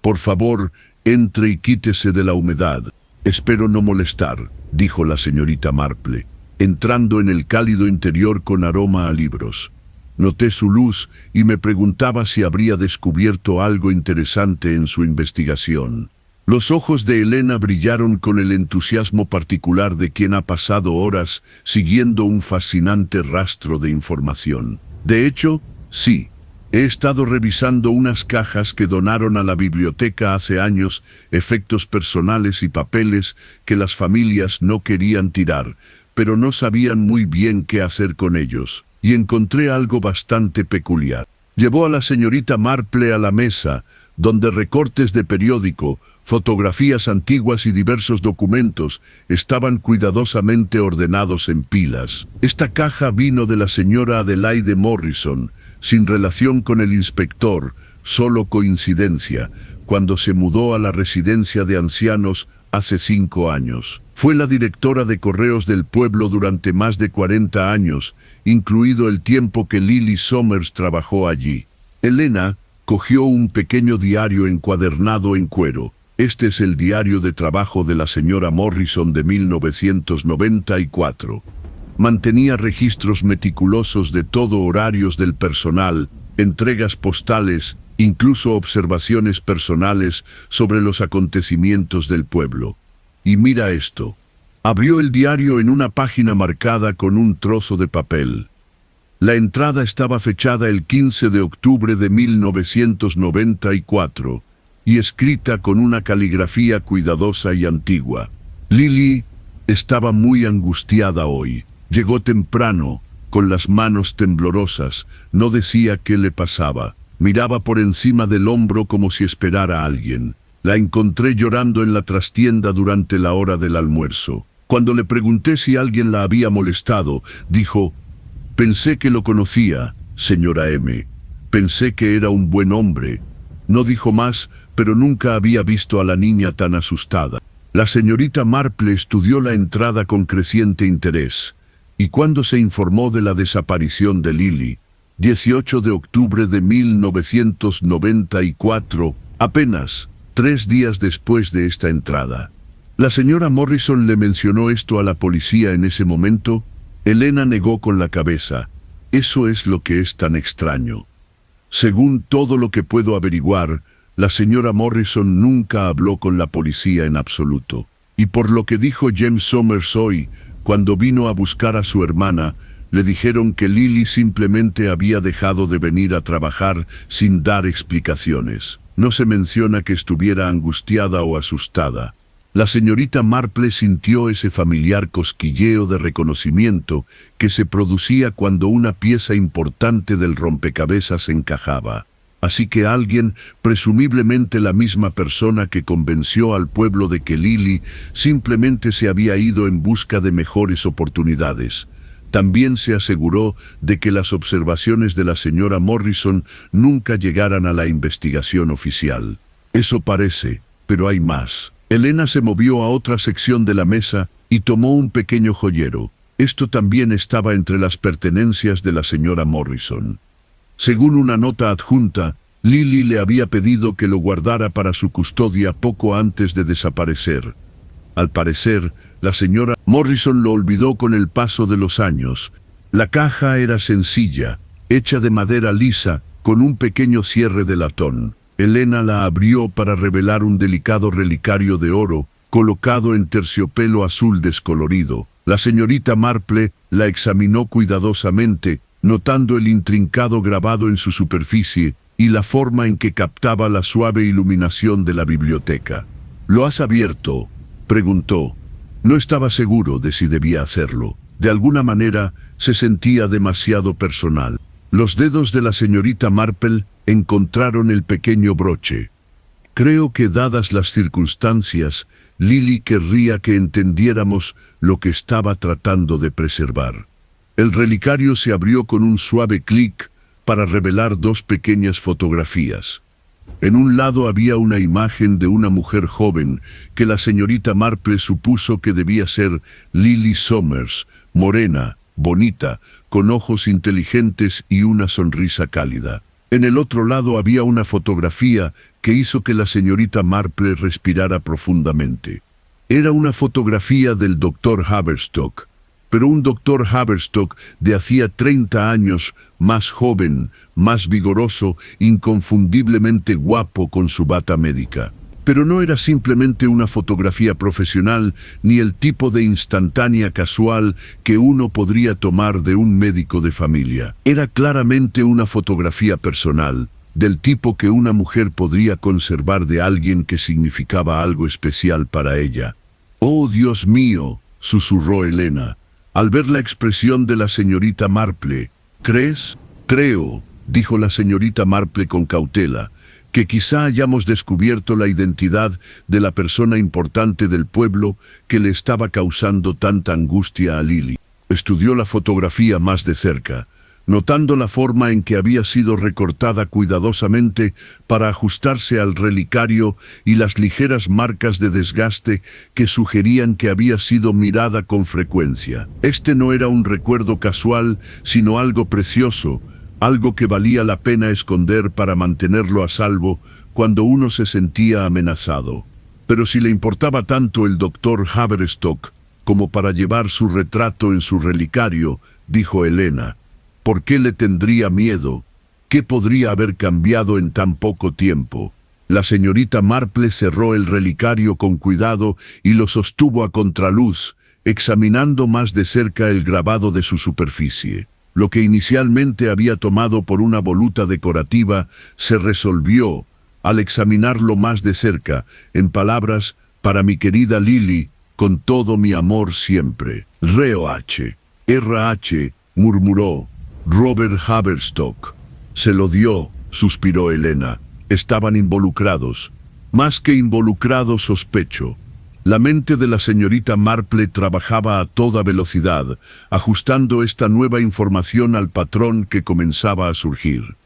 Por favor, entre y quítese de la humedad. Espero no molestar, dijo la señorita Marple, entrando en el cálido interior con aroma a libros. Noté su luz y me preguntaba si habría descubierto algo interesante en su investigación. Los ojos de Elena brillaron con el entusiasmo particular de quien ha pasado horas siguiendo un fascinante rastro de información. De hecho, sí. He estado revisando unas cajas que donaron a la biblioteca hace años, efectos personales y papeles que las familias no querían tirar, pero no sabían muy bien qué hacer con ellos, y encontré algo bastante peculiar. Llevó a la señorita Marple a la mesa, donde recortes de periódico, fotografías antiguas y diversos documentos estaban cuidadosamente ordenados en pilas. Esta caja vino de la señora Adelaide Morrison, sin relación con el inspector, solo coincidencia, cuando se mudó a la residencia de ancianos hace 5 años. Fue la directora de correos del pueblo durante más de 40 años, incluido el tiempo que Lily Summers trabajó allí. Elena cogió un pequeño diario encuadernado en cuero. Este es el diario de trabajo de la señora Morrison de 1994. Mantenía registros meticulosos de todo, horarios del personal, entregas postales, incluso observaciones personales sobre los acontecimientos del pueblo. Y mira esto. Abrió el diario en una página marcada con un trozo de papel. La entrada estaba fechada el 15 de octubre de 1994 y escrita con una caligrafía cuidadosa y antigua. Lily estaba muy angustiada hoy. Llegó temprano, con las manos temblorosas. No decía qué le pasaba. Miraba por encima del hombro como si esperara a alguien. La encontré llorando en la trastienda durante la hora del almuerzo. Cuando le pregunté si alguien la había molestado, dijo: «Pensé que lo conocía, señora M. Pensé que era un buen hombre». No dijo más, pero nunca había visto a la niña tan asustada. La señorita Marple estudió la entrada con creciente interés, y cuando se informó de la desaparición de Lily, 18 de octubre de 1994, apenas 3 días después de esta entrada. La señora Morrison le mencionó esto a la policía en ese momento. Elena negó con la cabeza. Eso es lo que es tan extraño. Según todo lo que puedo averiguar, la señora Morrison nunca habló con la policía en absoluto. Y por lo que dijo James Somers hoy, cuando vino a buscar a su hermana, le dijeron que Lily simplemente había dejado de venir a trabajar sin dar explicaciones. No se menciona que estuviera angustiada o asustada. La señorita Marple sintió ese familiar cosquilleo de reconocimiento que se producía cuando una pieza importante del rompecabezas encajaba. Así que alguien, presumiblemente la misma persona que convenció al pueblo de que Lily simplemente se había ido en busca de mejores oportunidades, también se aseguró de que las observaciones de la señora Morrison nunca llegaran a la investigación oficial. Eso parece, pero hay más. Elena se movió a otra sección de la mesa y tomó un pequeño joyero. Esto también estaba entre las pertenencias de la señora Morrison. Según una nota adjunta, Lily le había pedido que lo guardara para su custodia poco antes de desaparecer. Al parecer, la señora Morrison lo olvidó con el paso de los años. La caja era sencilla, hecha de madera lisa, con un pequeño cierre de latón. Elena la abrió para revelar un delicado relicario de oro, colocado en terciopelo azul descolorido. La señorita Marple la examinó cuidadosamente, notando el intrincado grabado en su superficie y la forma en que captaba la suave iluminación de la biblioteca. «¿Lo has abierto?», preguntó. No estaba seguro de si debía hacerlo. De alguna manera, se sentía demasiado personal. Los dedos de la señorita Marple encontraron el pequeño broche. Creo que, dadas las circunstancias, Lily querría que entendiéramos lo que estaba tratando de preservar. El relicario se abrió con un suave clic para revelar 2 pequeñas fotografías. En un lado había una imagen de una mujer joven que la señorita Marple supuso que debía ser Lily Somers, morena, bonita, con ojos inteligentes y una sonrisa cálida. En el otro lado había una fotografía que hizo que la señorita Marple respirara profundamente. Era una fotografía del Dr. Haverstock, pero un Dr. Haverstock de hacía 30 años, más joven, más vigoroso, inconfundiblemente guapo con su bata médica. Pero no era simplemente una fotografía profesional, ni el tipo de instantánea casual que uno podría tomar de un médico de familia. Era claramente una fotografía personal, del tipo que una mujer podría conservar de alguien que significaba algo especial para ella. «Oh, Dios mío», susurró Elena, al ver la expresión de la señorita Marple. «¿Crees?» «Creo», dijo la señorita Marple con cautela, «que quizá hayamos descubierto la identidad de la persona importante del pueblo que le estaba causando tanta angustia a Lily». Estudió la fotografía más de cerca, notando la forma en que había sido recortada cuidadosamente para ajustarse al relicario y las ligeras marcas de desgaste que sugerían que había sido mirada con frecuencia. Este no era un recuerdo casual, sino algo precioso, algo que valía la pena esconder para mantenerlo a salvo cuando uno se sentía amenazado. Pero si le importaba tanto el doctor Haverstock como para llevar su retrato en su relicario, dijo Helena, ¿por qué le tendría miedo? ¿Qué podría haber cambiado en tan poco tiempo? La señorita Marple cerró el relicario con cuidado y lo sostuvo a contraluz, examinando más de cerca el grabado de su superficie. Lo que inicialmente había tomado por una voluta decorativa se resolvió, al examinarlo más de cerca, en palabras, para mi querida Lily, con todo mi amor siempre. Reo H. R.H. murmuró Robert Haverstock. Se lo dio, suspiró Helena. Estaban involucrados. Más que involucrados, sospecho. La mente de la señorita Marple trabajaba a toda velocidad, ajustando esta nueva información al patrón que comenzaba a surgir.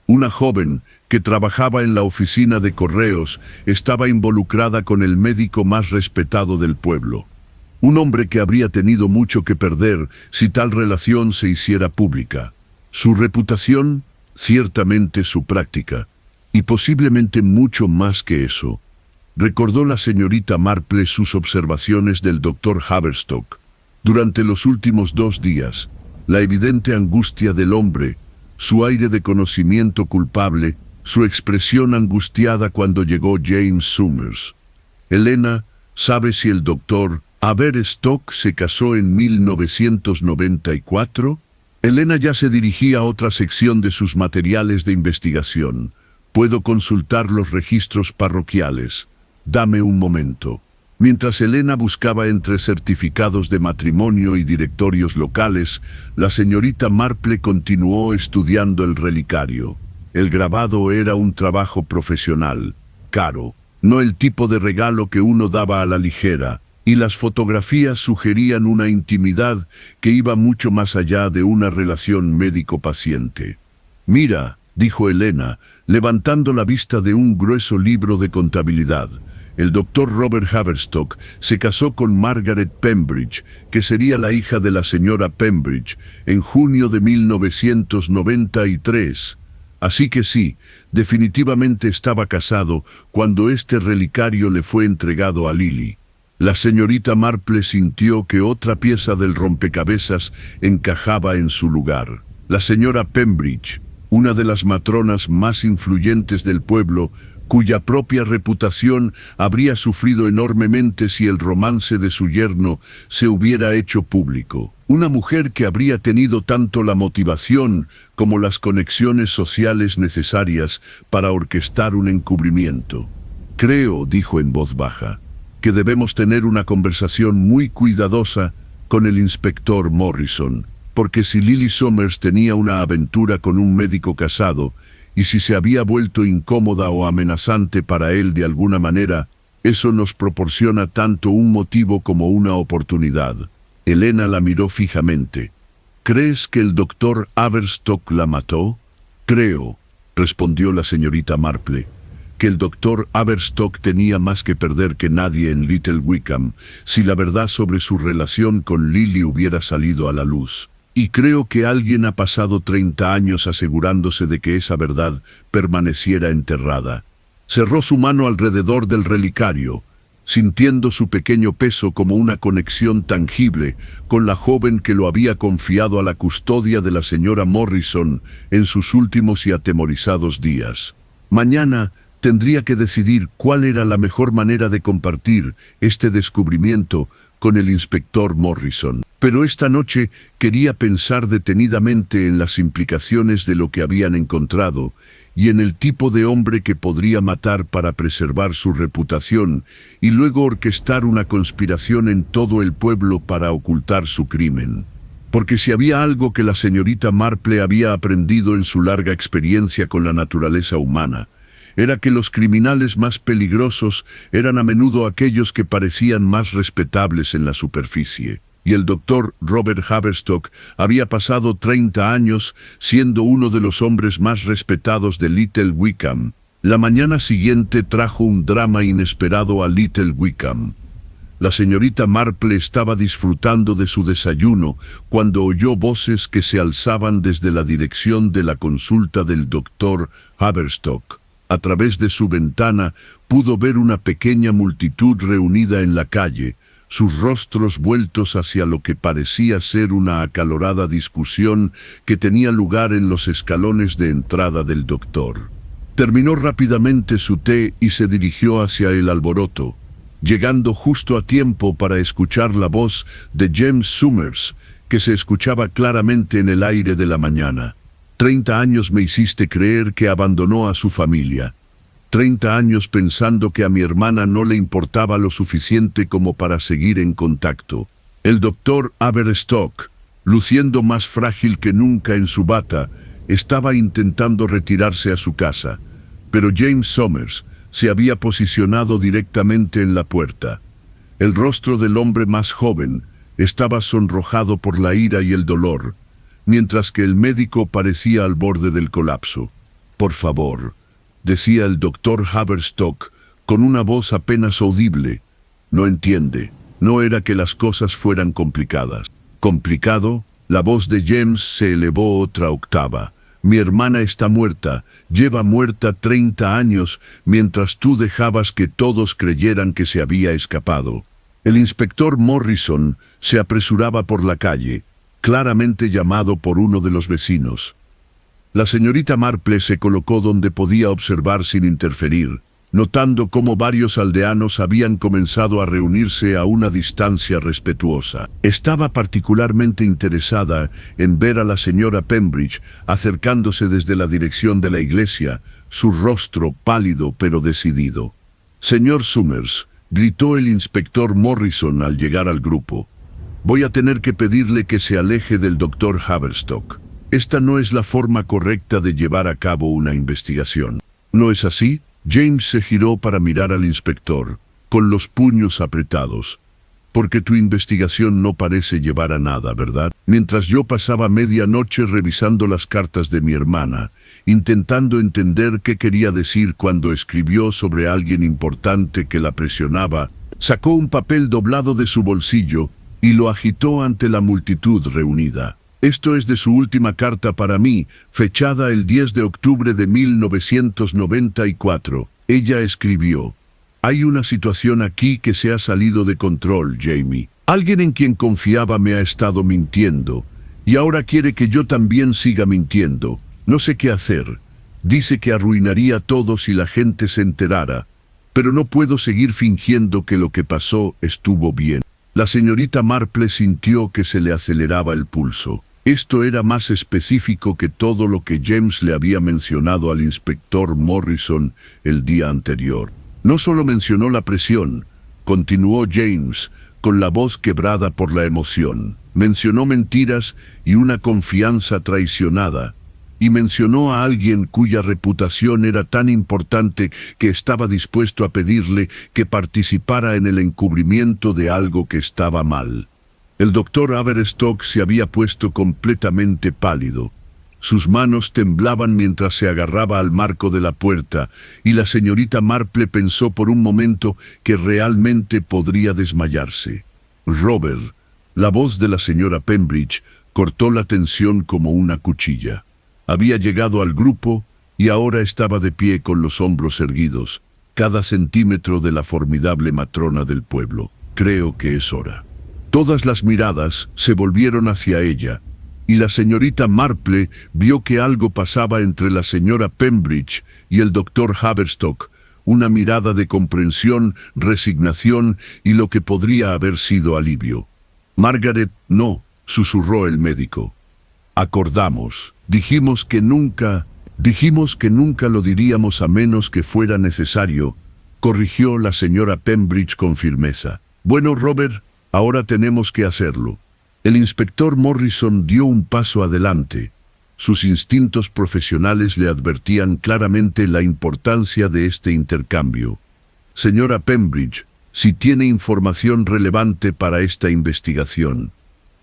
Una joven que trabajaba en la oficina de correos estaba involucrada con el médico más respetado del pueblo. Un hombre que habría tenido mucho que perder si tal relación se hiciera pública. Su reputación, ciertamente su práctica, y posiblemente mucho más que eso. Recordó la señorita Marple sus observaciones del doctor Haverstock. Durante los últimos 2 días, la evidente angustia del hombre, su aire de conocimiento culpable, su expresión angustiada cuando llegó James Summers. Helena, ¿sabe si el doctor Haverstock se casó en 1994? Helena ya se dirigía a otra sección de sus materiales de investigación. Puedo consultar los registros parroquiales. Dame un momento. Mientras Helena buscaba entre certificados de matrimonio y directorios locales, la señorita Marple continuó estudiando el relicario. El grabado era un trabajo profesional, caro, no el tipo de regalo que uno daba a la ligera, y las fotografías sugerían una intimidad que iba mucho más allá de una relación médico-paciente. Mira, dijo Helena, levantando la vista de un grueso libro de contabilidad. El doctor Robert Haverstock se casó con Margaret Pembridge, que sería la hija de la señora Pembridge, en junio de 1993. Así que sí, definitivamente estaba casado cuando este relicario le fue entregado a Lily. La señorita Marple sintió que otra pieza del rompecabezas encajaba en su lugar. La señora Pembridge, una de las matronas más influyentes del pueblo, cuya propia reputación habría sufrido enormemente si el romance de su yerno se hubiera hecho público. Una mujer que habría tenido tanto la motivación como las conexiones sociales necesarias para orquestar un encubrimiento. Creo, dijo en voz baja, que debemos tener una conversación muy cuidadosa con el inspector Morrison, porque si Lily Summers tenía una aventura con un médico casado, y si se había vuelto incómoda o amenazante para él de alguna manera, eso nos proporciona tanto un motivo como una oportunidad. Helena la miró fijamente. ¿Crees que el doctor Haverstock la mató? Creo, respondió la señorita Marple, que el doctor Haverstock tenía más que perder que nadie en Little Wickham si la verdad sobre su relación con Lily hubiera salido a la luz. Y creo que alguien ha pasado 30 años asegurándose de que esa verdad permaneciera enterrada. Cerró su mano alrededor del relicario, sintiendo su pequeño peso como una conexión tangible con la joven que lo había confiado a la custodia de la señora Morrison en sus últimos y atemorizados días. Mañana tendría que decidir cuál era la mejor manera de compartir este descubrimiento con el inspector Morrison. Pero esta noche quería pensar detenidamente en las implicaciones de lo que habían encontrado y en el tipo de hombre que podría matar para preservar su reputación y luego orquestar una conspiración en todo el pueblo para ocultar su crimen. Porque si había algo que la señorita Marple había aprendido en su larga experiencia con la naturaleza humana, era que los criminales más peligrosos eran a menudo aquellos que parecían más respetables en la superficie. Y el doctor Robert Haverstock había pasado 30 años siendo uno de los hombres más respetados de Little Wickham. La mañana siguiente trajo un drama inesperado a Little Wickham. La señorita Marple estaba disfrutando de su desayuno cuando oyó voces que se alzaban desde la dirección de la consulta del doctor Haverstock. A través de su ventana pudo ver una pequeña multitud reunida en la calle, sus rostros vueltos hacia lo que parecía ser una acalorada discusión que tenía lugar en los escalones de entrada del doctor. Terminó rápidamente su té y se dirigió hacia el alboroto, llegando justo a tiempo para escuchar la voz de James Summers, que se escuchaba claramente en el aire de la mañana. 30 años me hiciste creer que abandonó a su familia. 30 años pensando que a mi hermana no le importaba lo suficiente como para seguir en contacto. El doctor Haverstock, luciendo más frágil que nunca en su bata, estaba intentando retirarse a su casa, pero James Summers se había posicionado directamente en la puerta. El rostro del hombre más joven estaba sonrojado por la ira y el dolor, mientras que el médico parecía al borde del colapso. «Por favor», decía el doctor Haverstock con una voz apenas audible. «No entiende. No era que las cosas fueran complicadas». «¿Complicado?» La voz de James se elevó otra octava. «Mi hermana está muerta, lleva muerta 30 años, mientras tú dejabas que todos creyeran que se había escapado». El inspector Morrison se apresuraba por la calle, claramente llamado por uno de los vecinos. La señorita Marple se colocó donde podía observar sin interferir, notando cómo varios aldeanos habían comenzado a reunirse a una distancia respetuosa. Estaba particularmente interesada en ver a la señora Pembridge acercándose desde la dirección de la iglesia, su rostro pálido pero decidido. «Señor Summers», gritó el inspector Morrison al llegar al grupo, «voy a tener que pedirle que se aleje del doctor Haverstock. Esta no es la forma correcta de llevar a cabo una investigación». «¿No es así?» James se giró para mirar al inspector, con los puños apretados. «Porque tu investigación no parece llevar a nada, ¿verdad? Mientras yo pasaba media noche revisando las cartas de mi hermana, intentando entender qué quería decir cuando escribió sobre alguien importante que la presionaba, sacó un papel doblado de su bolsillo y lo agitó ante la multitud reunida. Esto es de su última carta para mí, fechada el 10 de octubre de 1994. Ella escribió: «Hay una situación aquí que se ha salido de control, Jamie. Alguien en quien confiaba me ha estado mintiendo, y ahora quiere que yo también siga mintiendo. No sé qué hacer. Dice que arruinaría todo si la gente se enterara, pero no puedo seguir fingiendo que lo que pasó estuvo bien». La señorita Marple sintió que se le aceleraba el pulso. Esto era más específico que todo lo que James le había mencionado al inspector Morrison el día anterior. «No solo mencionó la presión», continuó James, con la voz quebrada por la emoción. «Mencionó mentiras y una confianza traicionada. Y mencionó a alguien cuya reputación era tan importante que estaba dispuesto a pedirle que participara en el encubrimiento de algo que estaba mal». El doctor Haverstock se había puesto completamente pálido. Sus manos temblaban mientras se agarraba al marco de la puerta, y la señorita Marple pensó por un momento que realmente podría desmayarse. «Robert», la voz de la señora Pembridge cortó la tensión como una cuchilla. Había llegado al grupo y ahora estaba de pie con los hombros erguidos, cada centímetro de la formidable matrona del pueblo. «Creo que es hora». Todas las miradas se volvieron hacia ella, y la señorita Marple vio que algo pasaba entre la señora Pembridge y el doctor Haverstock, una mirada de comprensión, resignación y lo que podría haber sido alivio. «Margaret, no», susurró el médico. «Acordamos, dijimos que nunca lo diríamos a menos que fuera necesario», corrigió la señora Pembridge con firmeza. «Bueno, Robert, ahora tenemos que hacerlo». El inspector Morrison dio un paso adelante. Sus instintos profesionales le advertían claramente la importancia de este intercambio. «Señora Pembridge, si tiene información relevante para esta investigación».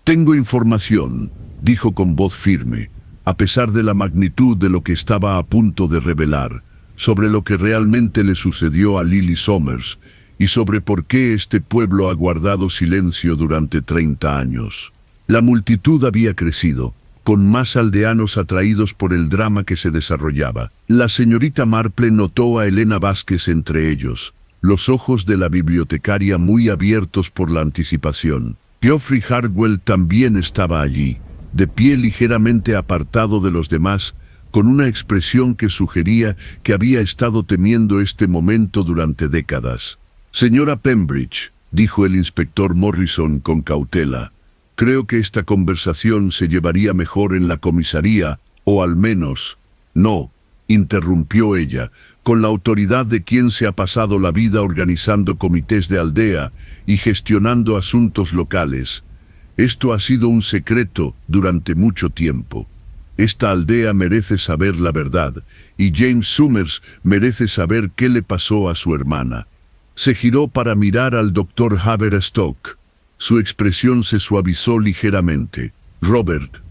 «Tengo información», dijo con voz firme, a pesar de la magnitud de lo que estaba a punto de revelar, sobre lo que realmente le sucedió a Lily Summers, y sobre por qué este pueblo ha guardado silencio durante 30 años. La multitud había crecido, con más aldeanos atraídos por el drama que se desarrollaba. La señorita Marple notó a Elena Vázquez entre ellos, los ojos de la bibliotecaria muy abiertos por la anticipación. Geoffrey Hartwell también estaba allí, de pie ligeramente apartado de los demás, con una expresión que sugería que había estado temiendo este momento durante décadas. «Señora Pembridge», dijo el inspector Morrison con cautela, «creo que esta conversación se llevaría mejor en la comisaría, o al menos...» «No», interrumpió ella, con la autoridad de quien se ha pasado la vida organizando comités de aldea y gestionando asuntos locales. Esto ha sido un secreto durante mucho tiempo. Esta aldea merece saber la verdad, y James Summers merece saber qué le pasó a su hermana. Se giró para mirar al doctor Haverstock. Su expresión se suavizó ligeramente. «Robert,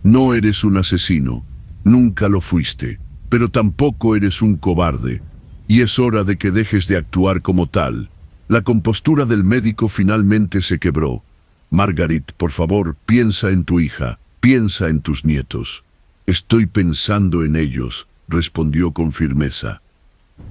no eres un asesino. Nunca lo fuiste. Pero tampoco eres un cobarde. Y es hora de que dejes de actuar como tal». La compostura del médico finalmente se quebró. «Margaret, por favor, piensa en tu hija. Piensa en tus nietos». «Estoy pensando en ellos», respondió con firmeza.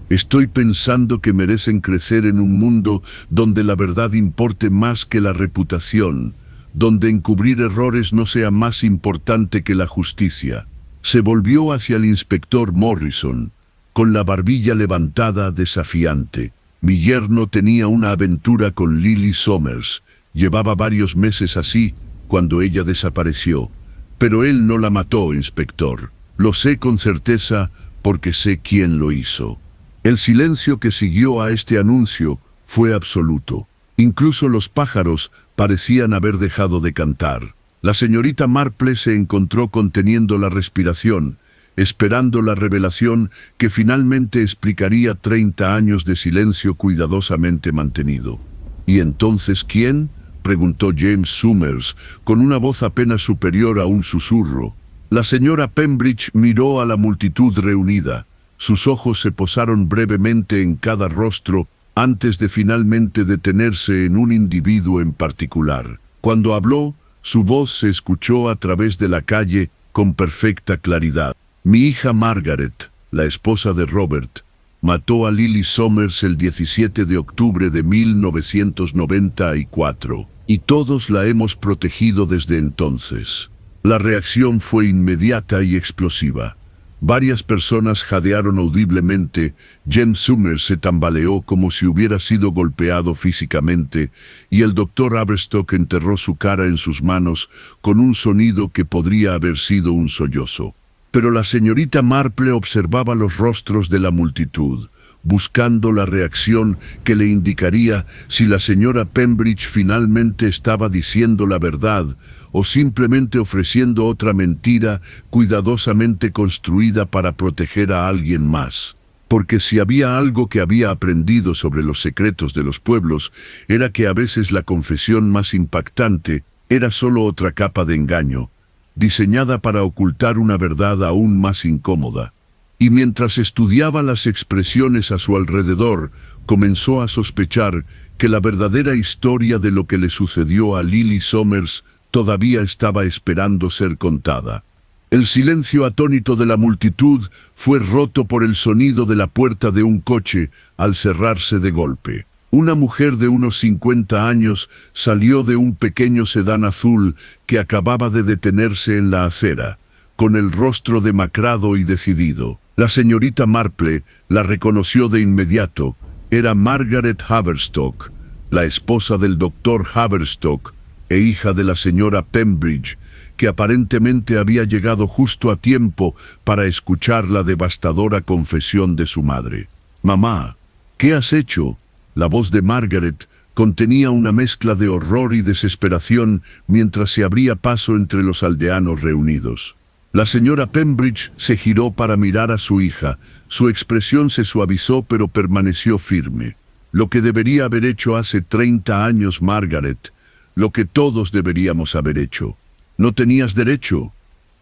«Estoy pensando que merecen crecer en un mundo donde la verdad importe más que la reputación, donde encubrir errores no sea más importante que la justicia». Se volvió hacia el inspector Morrison, con la barbilla levantada desafiante. «Mi yerno tenía una aventura con Lily Somers. Llevaba varios meses así cuando ella desapareció. Pero él no la mató, inspector. Lo sé con certeza porque sé quién lo hizo». El silencio que siguió a este anuncio fue absoluto. Incluso los pájaros parecían haber dejado de cantar. La señorita Marple se encontró conteniendo la respiración, esperando la revelación que finalmente explicaría 30 años de silencio cuidadosamente mantenido. «¿Y entonces quién?», preguntó James Summers, con una voz apenas superior a un susurro. La señora Pembridge miró a la multitud reunida. Sus ojos se posaron brevemente en cada rostro antes de finalmente detenerse en un individuo en particular. Cuando habló, su voz se escuchó a través de la calle con perfecta claridad. «Mi hija Margaret, la esposa de Robert, mató a Lily Somers el 17 de octubre de 1994, y todos la hemos protegido desde entonces». La reacción fue inmediata y explosiva. Varias personas jadearon audiblemente. James Summers se tambaleó como si hubiera sido golpeado físicamente, y el doctor Haverstock enterró su cara en sus manos con un sonido que podría haber sido un sollozo. Pero la señorita Marple observaba los rostros de la multitud, buscando la reacción que le indicaría si la señora Pembridge finalmente estaba diciendo la verdad o simplemente ofreciendo otra mentira cuidadosamente construida para proteger a alguien más. Porque si había algo que había aprendido sobre los secretos de los pueblos, era que a veces la confesión más impactante era solo otra capa de engaño, diseñada para ocultar una verdad aún más incómoda. Y mientras estudiaba las expresiones a su alrededor, comenzó a sospechar que la verdadera historia de lo que le sucedió a Lily Somers todavía estaba esperando ser contada. El silencio atónito de la multitud fue roto por el sonido de la puerta de un coche al cerrarse de golpe. Una mujer de unos 50 años salió de un pequeño sedán azul que acababa de detenerse en la acera, con el rostro demacrado y decidido. La señorita Marple la reconoció de inmediato. Era Margaret Haverstock, la esposa del doctor Haverstock e hija de la señora Pembridge, que aparentemente había llegado justo a tiempo para escuchar la devastadora confesión de su madre. «Mamá, ¿qué has hecho?». La voz de Margaret contenía una mezcla de horror y desesperación mientras se abría paso entre los aldeanos reunidos. La señora Pembridge se giró para mirar a su hija. Su expresión se suavizó pero permaneció firme. «Lo que debería haber hecho hace 30 años, Margaret. Lo que todos deberíamos haber hecho. No tenías derecho».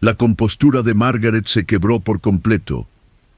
La compostura de Margaret se quebró por completo.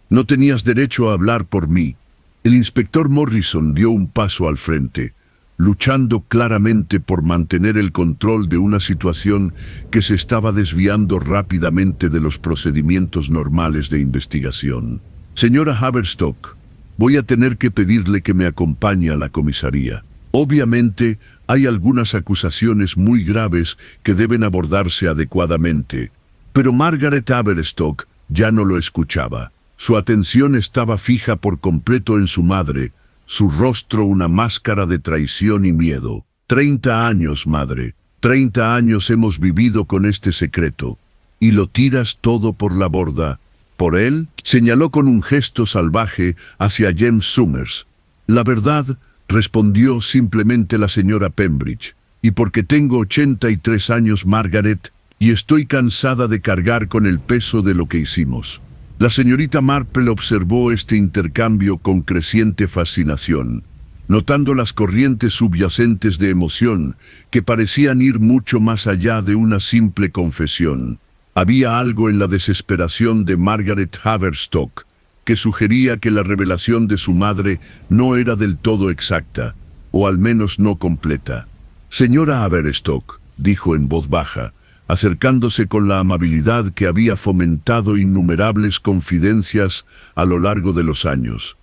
«No tenías derecho a hablar por mí. El inspector Morrison dio un paso al frente, luchando claramente por mantener el control de una situación que se estaba desviando rápidamente de los procedimientos normales de investigación. Señora Haverstock, voy a tener que pedirle que me acompañe a la comisaría. Obviamente, hay algunas acusaciones muy graves que deben abordarse adecuadamente, pero Margaret Haverstock ya no lo escuchaba. Su atención estaba fija por completo en su madre, su rostro una máscara de traición y miedo. 30 años, madre. 30 años hemos vivido con este secreto. ¿Y lo tiras todo por la borda? ¿Por él? Señaló con un gesto salvaje hacia James Summers. La verdad, respondió simplemente la señora Pembridge. Y porque tengo 83 años, Margaret, y estoy cansada de cargar con el peso de lo que hicimos. La señorita Marple observó este intercambio con creciente fascinación, notando las corrientes subyacentes de emoción que parecían ir mucho más allá de una simple confesión. Había algo en la desesperación de Margaret Haverstock que sugería que la revelación de su madre no era del todo exacta, o al menos no completa. Señora Haverstock, dijo en voz baja, acercándose con la amabilidad que había fomentado innumerables confidencias a lo largo de los años.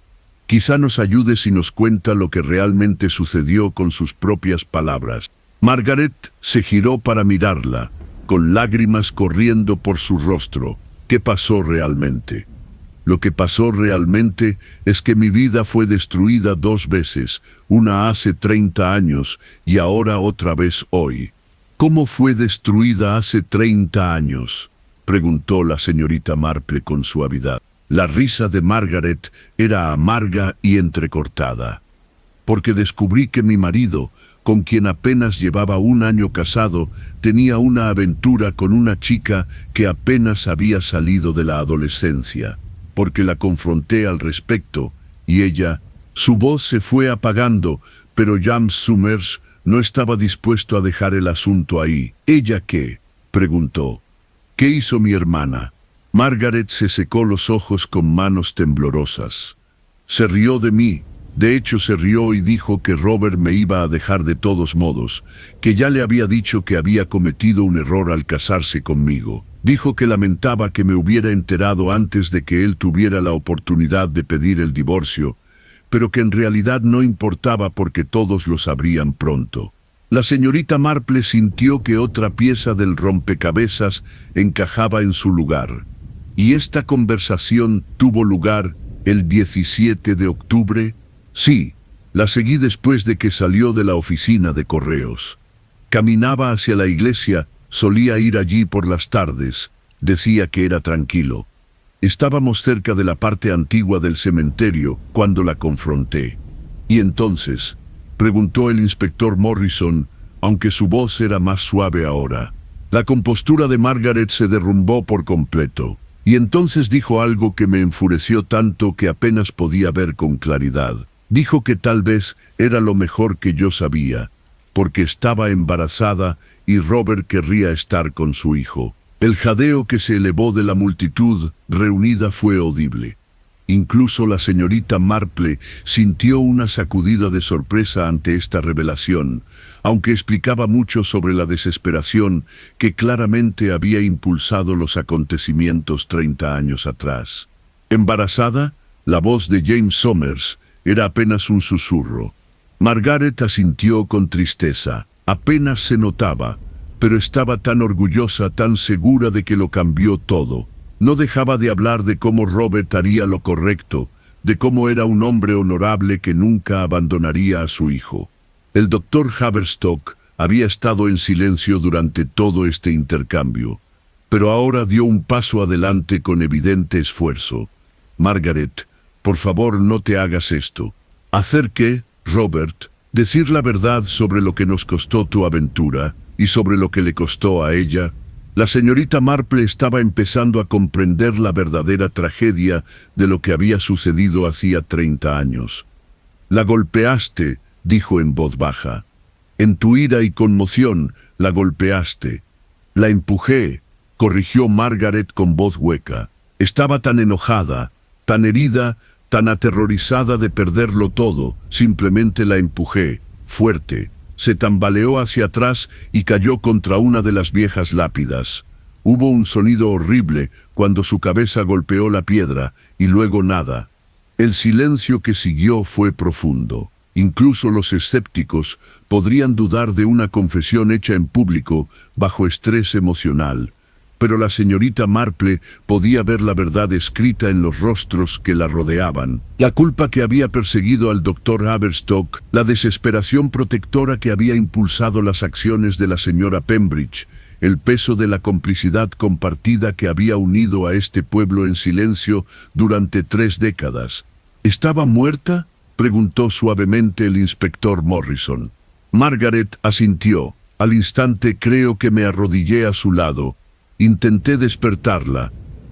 Quizá nos ayude si nos cuenta lo que realmente sucedió con sus propias palabras. Margaret se giró para mirarla, con lágrimas corriendo por su rostro. ¿Qué pasó realmente? Lo que pasó realmente es que mi vida fue destruida 2 veces, una hace 30 años y ahora otra vez hoy. ¿Cómo fue destruida hace 30 años? Preguntó la señorita Marple con suavidad. La risa de Margaret era amarga y entrecortada. Porque descubrí que mi marido, con quien apenas llevaba 1 año casado, tenía una aventura con una chica que apenas había salido de la adolescencia. Porque la confronté al respecto, y ella, su voz se fue apagando, pero James Summers no estaba dispuesto a dejar el asunto ahí. ¿Ella qué?, preguntó. ¿Qué hizo mi hermana? Margaret se secó los ojos con manos temblorosas. Se rió de mí. De hecho, se rió y dijo que Robert me iba a dejar de todos modos, que ya le había dicho que había cometido un error al casarse conmigo. Dijo que lamentaba que me hubiera enterado antes de que él tuviera la oportunidad de pedir el divorcio, pero que en realidad no importaba porque todos lo sabrían pronto. La señorita Marple sintió que otra pieza del rompecabezas encajaba en su lugar. ¿Y esta conversación tuvo lugar el 17 de octubre? Sí, la seguí después de que salió de la oficina de correos. Caminaba hacia la iglesia, solía ir allí por las tardes, decía que era tranquilo. Estábamos cerca de la parte antigua del cementerio cuando la confronté. ¿Y entonces?, preguntó el inspector Morrison, aunque su voz era más suave ahora. La compostura de Margaret se derrumbó por completo, y entonces dijo algo que me enfureció tanto que apenas podía ver con claridad. Dijo que tal vez era lo mejor que yo sabía, porque estaba embarazada y Robert querría estar con su hijo. El jadeo que se elevó de la multitud reunida fue audible. Incluso la señorita Marple sintió una sacudida de sorpresa ante esta revelación, aunque explicaba mucho sobre la desesperación que claramente había impulsado los acontecimientos 30 años atrás. Embarazada, la voz de James Summers era apenas un susurro. Margaret asintió con tristeza. Apenas se notaba, pero estaba tan orgullosa, tan segura de que lo cambió todo. No dejaba de hablar de cómo Robert haría lo correcto, de cómo era un hombre honorable que nunca abandonaría a su hijo. El doctor Haverstock había estado en silencio durante todo este intercambio, pero ahora dio un paso adelante con evidente esfuerzo. Margaret, por favor, no te hagas esto. ¿Hacer qué, Robert? Decir la verdad sobre lo que nos costó tu aventura y sobre lo que le costó a ella. La señorita Marple estaba empezando a comprender la verdadera tragedia de lo que había sucedido hacía 30 años. La golpeaste, dijo en voz baja. En tu ira y conmoción, la golpeaste. La empujé, corrigió Margaret con voz hueca. Estaba tan enojada, tan herida, Tan aterrorizada de perderlo todo, simplemente la empujé, fuerte. Se tambaleó hacia atrás y cayó contra una de las viejas lápidas. Hubo un sonido horrible cuando su cabeza golpeó la piedra, y luego nada. El silencio que siguió fue profundo. Incluso los escépticos podrían dudar de una confesión hecha en público bajo estrés emocional. Pero la señorita Marple podía ver la verdad escrita en los rostros que la rodeaban. La culpa que había perseguido al doctor Haverstock, la desesperación protectora que había impulsado las acciones de la señora Pembridge, el peso de la complicidad compartida que había unido a este pueblo en silencio durante 3 décadas. ¿Estaba muerta?, preguntó suavemente el inspector Morrison. Margaret asintió. Al instante creo que me arrodillé a su lado. Intenté despertarla,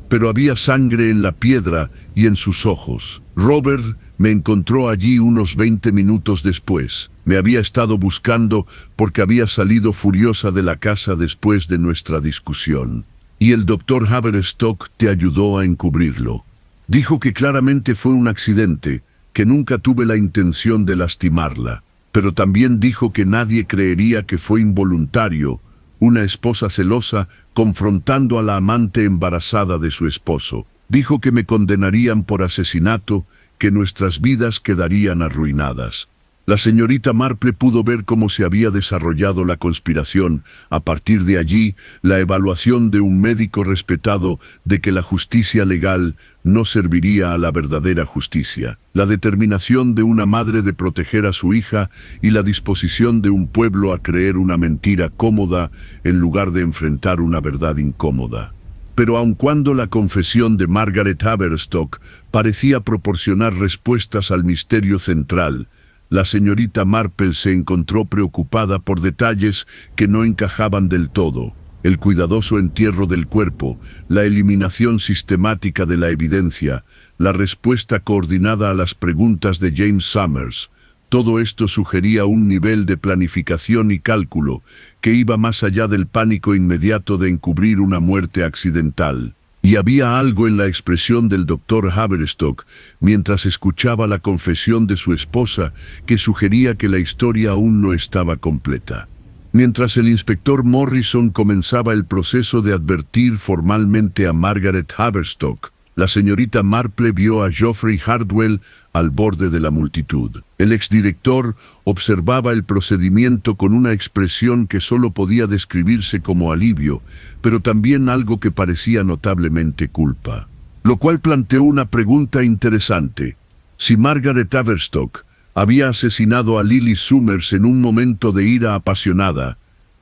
pero había sangre en la piedra y en sus ojos. Robert me encontró allí unos 20 minutos después. Me había estado buscando porque había salido furiosa de la casa después de nuestra discusión. Y el doctor Haverstock te ayudó a encubrirlo. Dijo que claramente fue un accidente, que nunca tuve la intención de lastimarla, pero también dijo que nadie creería que fue involuntario. Una esposa celosa confrontando a la amante embarazada de su esposo. Dijo que me condenarían por asesinato, que nuestras vidas quedarían arruinadas. La señorita Marple pudo ver cómo se había desarrollado la conspiración. A partir de allí, la evaluación de un médico respetado de que la justicia legal no serviría a la verdadera justicia. La determinación de una madre de proteger a su hija y la disposición de un pueblo a creer una mentira cómoda en lugar de enfrentar una verdad incómoda. Pero aun cuando la confesión de Margaret Haverstock parecía proporcionar respuestas al misterio central, la señorita Marple se encontró preocupada por detalles que no encajaban del todo. El cuidadoso entierro del cuerpo, la eliminación sistemática de la evidencia, la respuesta coordinada a las preguntas de James Summers. Todo esto sugería un nivel de planificación y cálculo que iba más allá del pánico inmediato de encubrir una muerte accidental. Y había algo en la expresión del doctor Haverstock mientras escuchaba la confesión de su esposa que sugería que la historia aún no estaba completa. Mientras el inspector Morrison comenzaba el proceso de advertir formalmente a Margaret Haverstock, la señorita Marple vio a Geoffrey Hardwell al borde de la multitud. El exdirector observaba el procedimiento con una expresión que solo podía describirse como alivio, pero también algo que parecía notablemente culpa. Lo cual planteó una pregunta interesante. Si Margaret Haverstock había asesinado a Lily Summers en un momento de ira apasionada,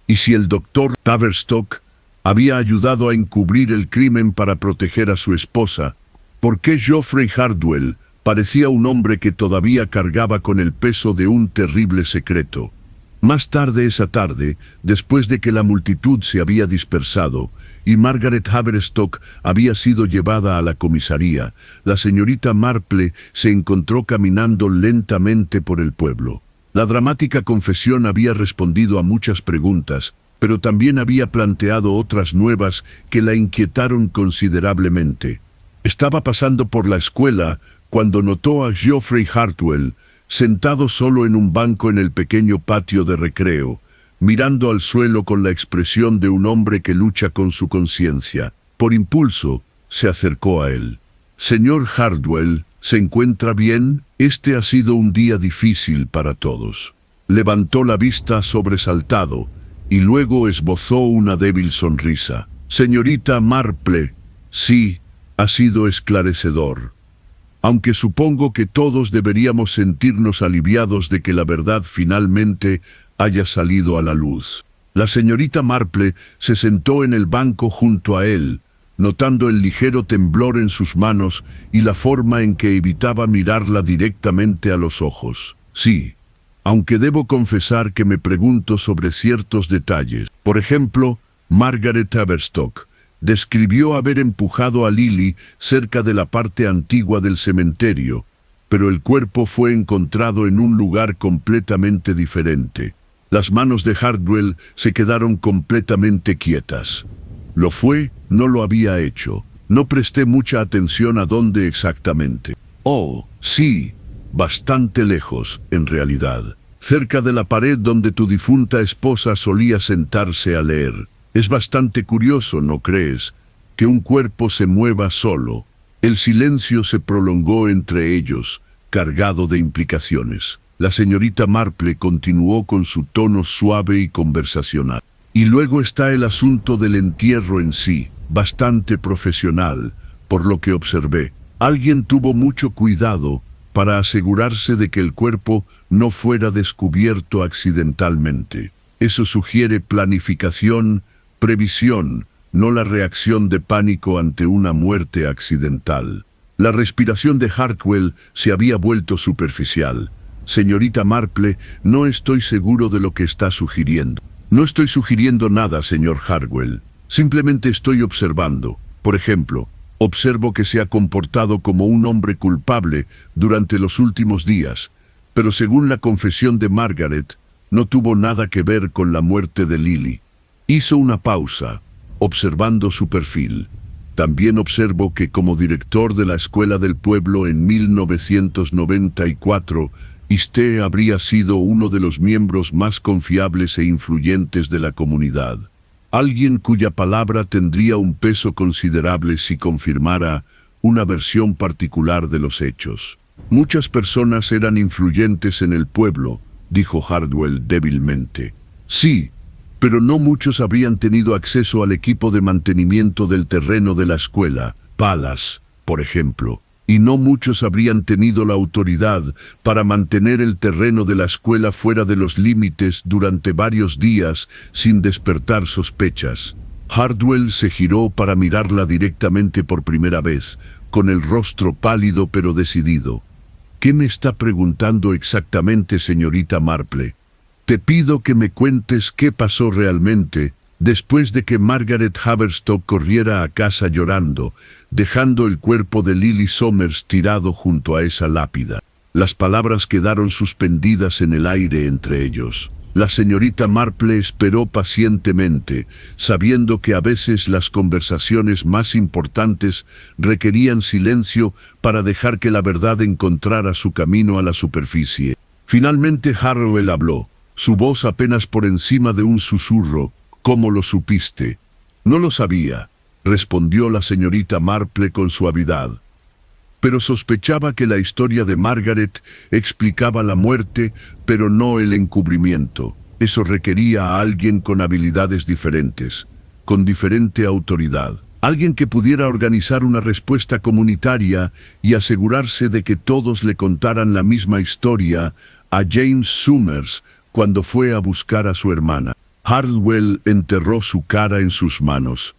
y si el doctor Haverstock había ayudado a encubrir el crimen para proteger a su esposa, ¿por qué Geoffrey Hardwell parecía un hombre que todavía cargaba con el peso de un terrible secreto? Más tarde esa tarde, después de que la multitud se había dispersado y Margaret Haverstock había sido llevada a la comisaría, la señorita Marple se encontró caminando lentamente por el pueblo. La dramática confesión había respondido a muchas preguntas, pero también había planteado otras nuevas que la inquietaron considerablemente. Estaba pasando por la escuela cuando notó a Geoffrey Hardwell sentado solo en un banco en el pequeño patio de recreo, mirando al suelo con la expresión de un hombre que lucha con su conciencia. Por impulso, se acercó a él. «Señor Hardwell, ¿se encuentra bien? Este ha sido un día difícil para todos». Levantó la vista sobresaltado y luego esbozó una débil sonrisa. «Señorita Marple, sí, ha sido esclarecedor. Aunque supongo que todos deberíamos sentirnos aliviados de que la verdad finalmente haya salido a la luz». La señorita Marple se sentó en el banco junto a él, notando el ligero temblor en sus manos y la forma en que evitaba mirarla directamente a los ojos. «Sí, aunque debo confesar que me pregunto sobre ciertos detalles. Por ejemplo, Margaret Haverstock describió haber empujado a Lily cerca de la parte antigua del cementerio, pero el cuerpo fue encontrado en un lugar completamente diferente. Las manos de Hardwell se quedaron completamente quietas. ¿Lo fue? No lo había hecho. No presté mucha atención a dónde exactamente. Oh, sí, bastante lejos, en realidad. Cerca de la pared donde tu difunta esposa solía sentarse a leer. Es bastante curioso, ¿no crees?, que un cuerpo se mueva solo. El silencio se prolongó entre ellos, cargado de implicaciones. La señorita Marple continuó con su tono suave y conversacional. Y luego está el asunto del entierro en sí, bastante profesional, por lo que observé. Alguien tuvo mucho cuidado para asegurarse de que el cuerpo no fuera descubierto accidentalmente. Eso sugiere planificación, previsión, no la reacción de pánico ante una muerte accidental. La respiración de Hartwell se había vuelto superficial. Señorita Marple, no estoy seguro de lo que está sugiriendo. No estoy sugiriendo nada, señor Hartwell. Simplemente estoy observando. Por ejemplo, observo que se ha comportado como un hombre culpable durante los últimos días, pero según la confesión de Margaret, no tuvo nada que ver con la muerte de Lily. Hizo una pausa, observando su perfil. También observo que como director de la Escuela del Pueblo en 1994, usted habría sido uno de los miembros más confiables e influyentes de la comunidad. Alguien cuya palabra tendría un peso considerable si confirmara una versión particular de los hechos. Muchas personas eran influyentes en el pueblo, dijo Hartwell débilmente. Sí, pero no muchos habrían tenido acceso al equipo de mantenimiento del terreno de la escuela, palas, por ejemplo, y no muchos habrían tenido la autoridad para mantener el terreno de la escuela fuera de los límites durante varios días sin despertar sospechas. Hartwell se giró para mirarla directamente por primera vez, con el rostro pálido pero decidido. ¿Qué me está preguntando exactamente, señorita Marple? Te pido que me cuentes qué pasó realmente después de que Margaret Haverstock corriera a casa llorando, dejando el cuerpo de Lily Somers tirado junto a esa lápida. Las palabras quedaron suspendidas en el aire entre ellos. La señorita Marple esperó pacientemente, sabiendo que a veces las conversaciones más importantes requerían silencio para dejar que la verdad encontrara su camino a la superficie. Finalmente Hartwell habló, su voz apenas por encima de un susurro. ¿Cómo lo supiste? No lo sabía, respondió la señorita Marple con suavidad. Pero sospechaba que la historia de Margaret explicaba la muerte, pero no el encubrimiento. Eso requería a alguien con habilidades diferentes, con diferente autoridad. Alguien que pudiera organizar una respuesta comunitaria y asegurarse de que todos le contaran la misma historia a James Somers cuando fue a buscar a su hermana. Hartwell enterró su cara en sus manos.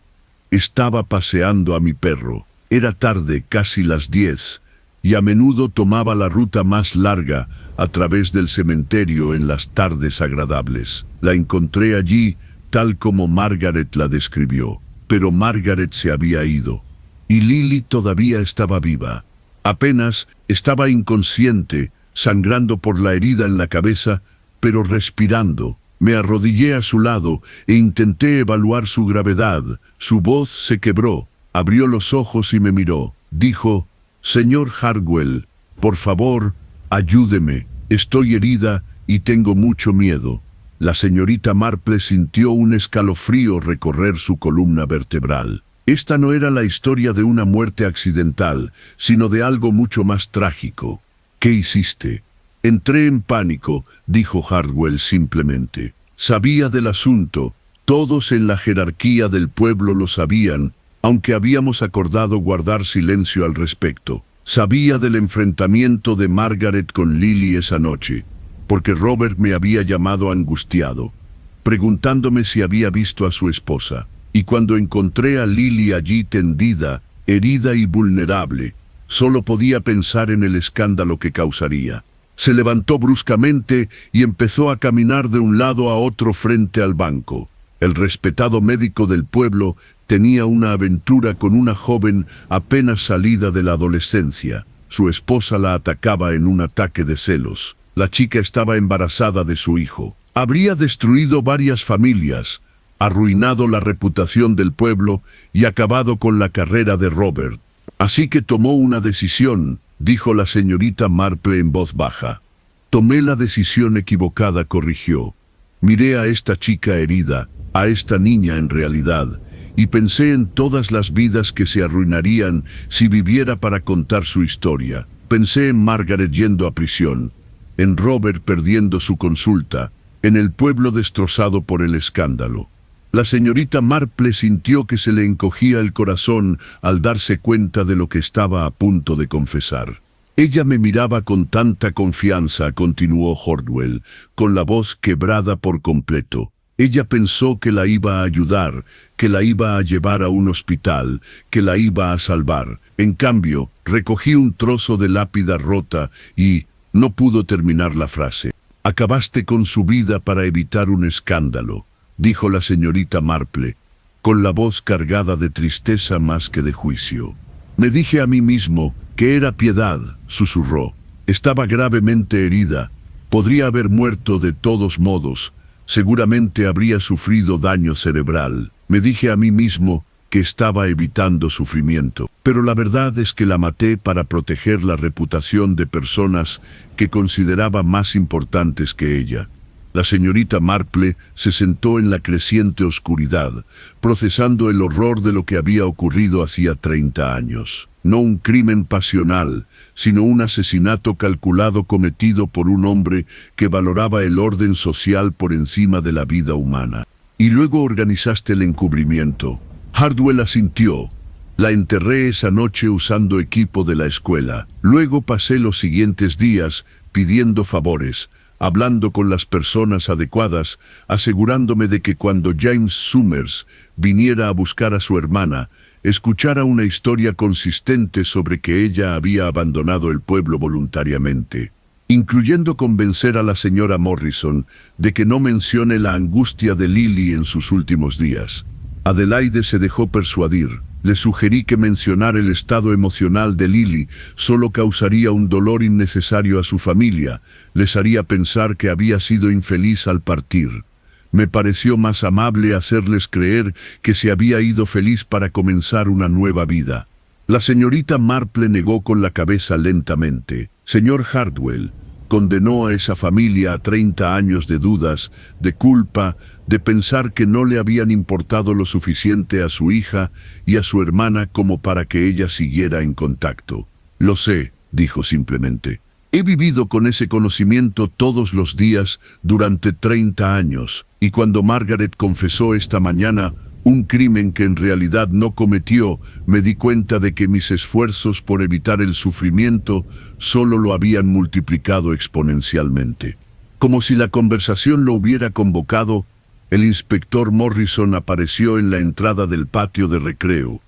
Estaba paseando a mi perro. Era tarde, casi las 10, y a menudo tomaba la ruta más larga a través del cementerio en las tardes agradables. La encontré allí, tal como Margaret la describió. Pero Margaret se había ido, y Lily todavía estaba viva. Apenas estaba inconsciente, sangrando por la herida en la cabeza, pero respirando. Me arrodillé a su lado e intenté evaluar su gravedad. Su voz se quebró, abrió los ojos y me miró. Dijo, «Señor Hartwell, por favor, ayúdeme. Estoy herida y tengo mucho miedo». La señorita Marple sintió un escalofrío recorrer su columna vertebral. Esta no era la historia de una muerte accidental, sino de algo mucho más trágico. «¿Qué hiciste?» «Entré en pánico», dijo Hartwell simplemente. Sabía del asunto, todos en la jerarquía del pueblo lo sabían, aunque habíamos acordado guardar silencio al respecto. Sabía del enfrentamiento de Margaret con Lily esa noche, porque Robert me había llamado angustiado, preguntándome si había visto a su esposa. Y cuando encontré a Lily allí tendida, herida y vulnerable, solo podía pensar en el escándalo que causaría. Se levantó bruscamente y empezó a caminar de un lado a otro frente al banco. El respetado médico del pueblo tenía una aventura con una joven apenas salida de la adolescencia. Su esposa la atacaba en un ataque de celos. La chica estaba embarazada de su hijo. Habría destruido varias familias, arruinado la reputación del pueblo y acabado con la carrera de Robert. Así que tomó una decisión, dijo la señorita Marple en voz baja. Tomé la decisión equivocada, corrigió. Miré a esta chica herida, a esta niña en realidad, y pensé en todas las vidas que se arruinarían si viviera para contar su historia. Pensé en Margaret yendo a prisión, en Robert perdiendo su consulta, en el pueblo destrozado por el escándalo. La señorita Marple sintió que se le encogía el corazón al darse cuenta de lo que estaba a punto de confesar. Ella me miraba con tanta confianza, continuó Hardwell, con la voz quebrada por completo. Ella pensó que la iba a ayudar, que la iba a llevar a un hospital, que la iba a salvar. En cambio, recogí un trozo de lápida rota y no pudo terminar la frase. Acabaste con su vida para evitar un escándalo, dijo la señorita Marple, con la voz cargada de tristeza más que de juicio. Me dije a mí mismo que era piedad, susurró. Estaba gravemente herida. Podría haber muerto de todos modos. Seguramente habría sufrido daño cerebral. Me dije a mí mismo que estaba evitando sufrimiento. Pero la verdad es que la maté para proteger la reputación de personas que consideraba más importantes que ella. La señorita Marple se sentó en la creciente oscuridad, procesando el horror de lo que había ocurrido hacía 30 años. No un crimen pasional, sino un asesinato calculado cometido por un hombre que valoraba el orden social por encima de la vida humana. Y luego organizaste el encubrimiento. Hardwell asintió. La enterré esa noche usando equipo de la escuela. Luego pasé los siguientes días pidiendo favores, hablando con las personas adecuadas, asegurándome de que cuando James Summers viniera a buscar a su hermana, escuchara una historia consistente sobre que ella había abandonado el pueblo voluntariamente, incluyendo convencer a la señora Morrison de que no mencione la angustia de Lily en sus últimos días. Adelaide se dejó persuadir. Le sugerí que mencionar el estado emocional de Lily solo causaría un dolor innecesario a su familia, les haría pensar que había sido infeliz al partir. Me pareció más amable hacerles creer que se había ido feliz para comenzar una nueva vida. La señorita Marple negó con la cabeza lentamente. Señor Hardwell, condenó a esa familia a 30 años de dudas, de culpa, de pensar que no le habían importado lo suficiente a su hija y a su hermana como para que ella siguiera en contacto. Lo sé, dijo simplemente. He vivido con ese conocimiento todos los días durante 30 años, y cuando Margaret confesó esta mañana un crimen que en realidad no cometió, me di cuenta de que mis esfuerzos por evitar el sufrimiento solo lo habían multiplicado exponencialmente. Como si la conversación lo hubiera convocado, el inspector Morrison apareció en la entrada del patio de recreo,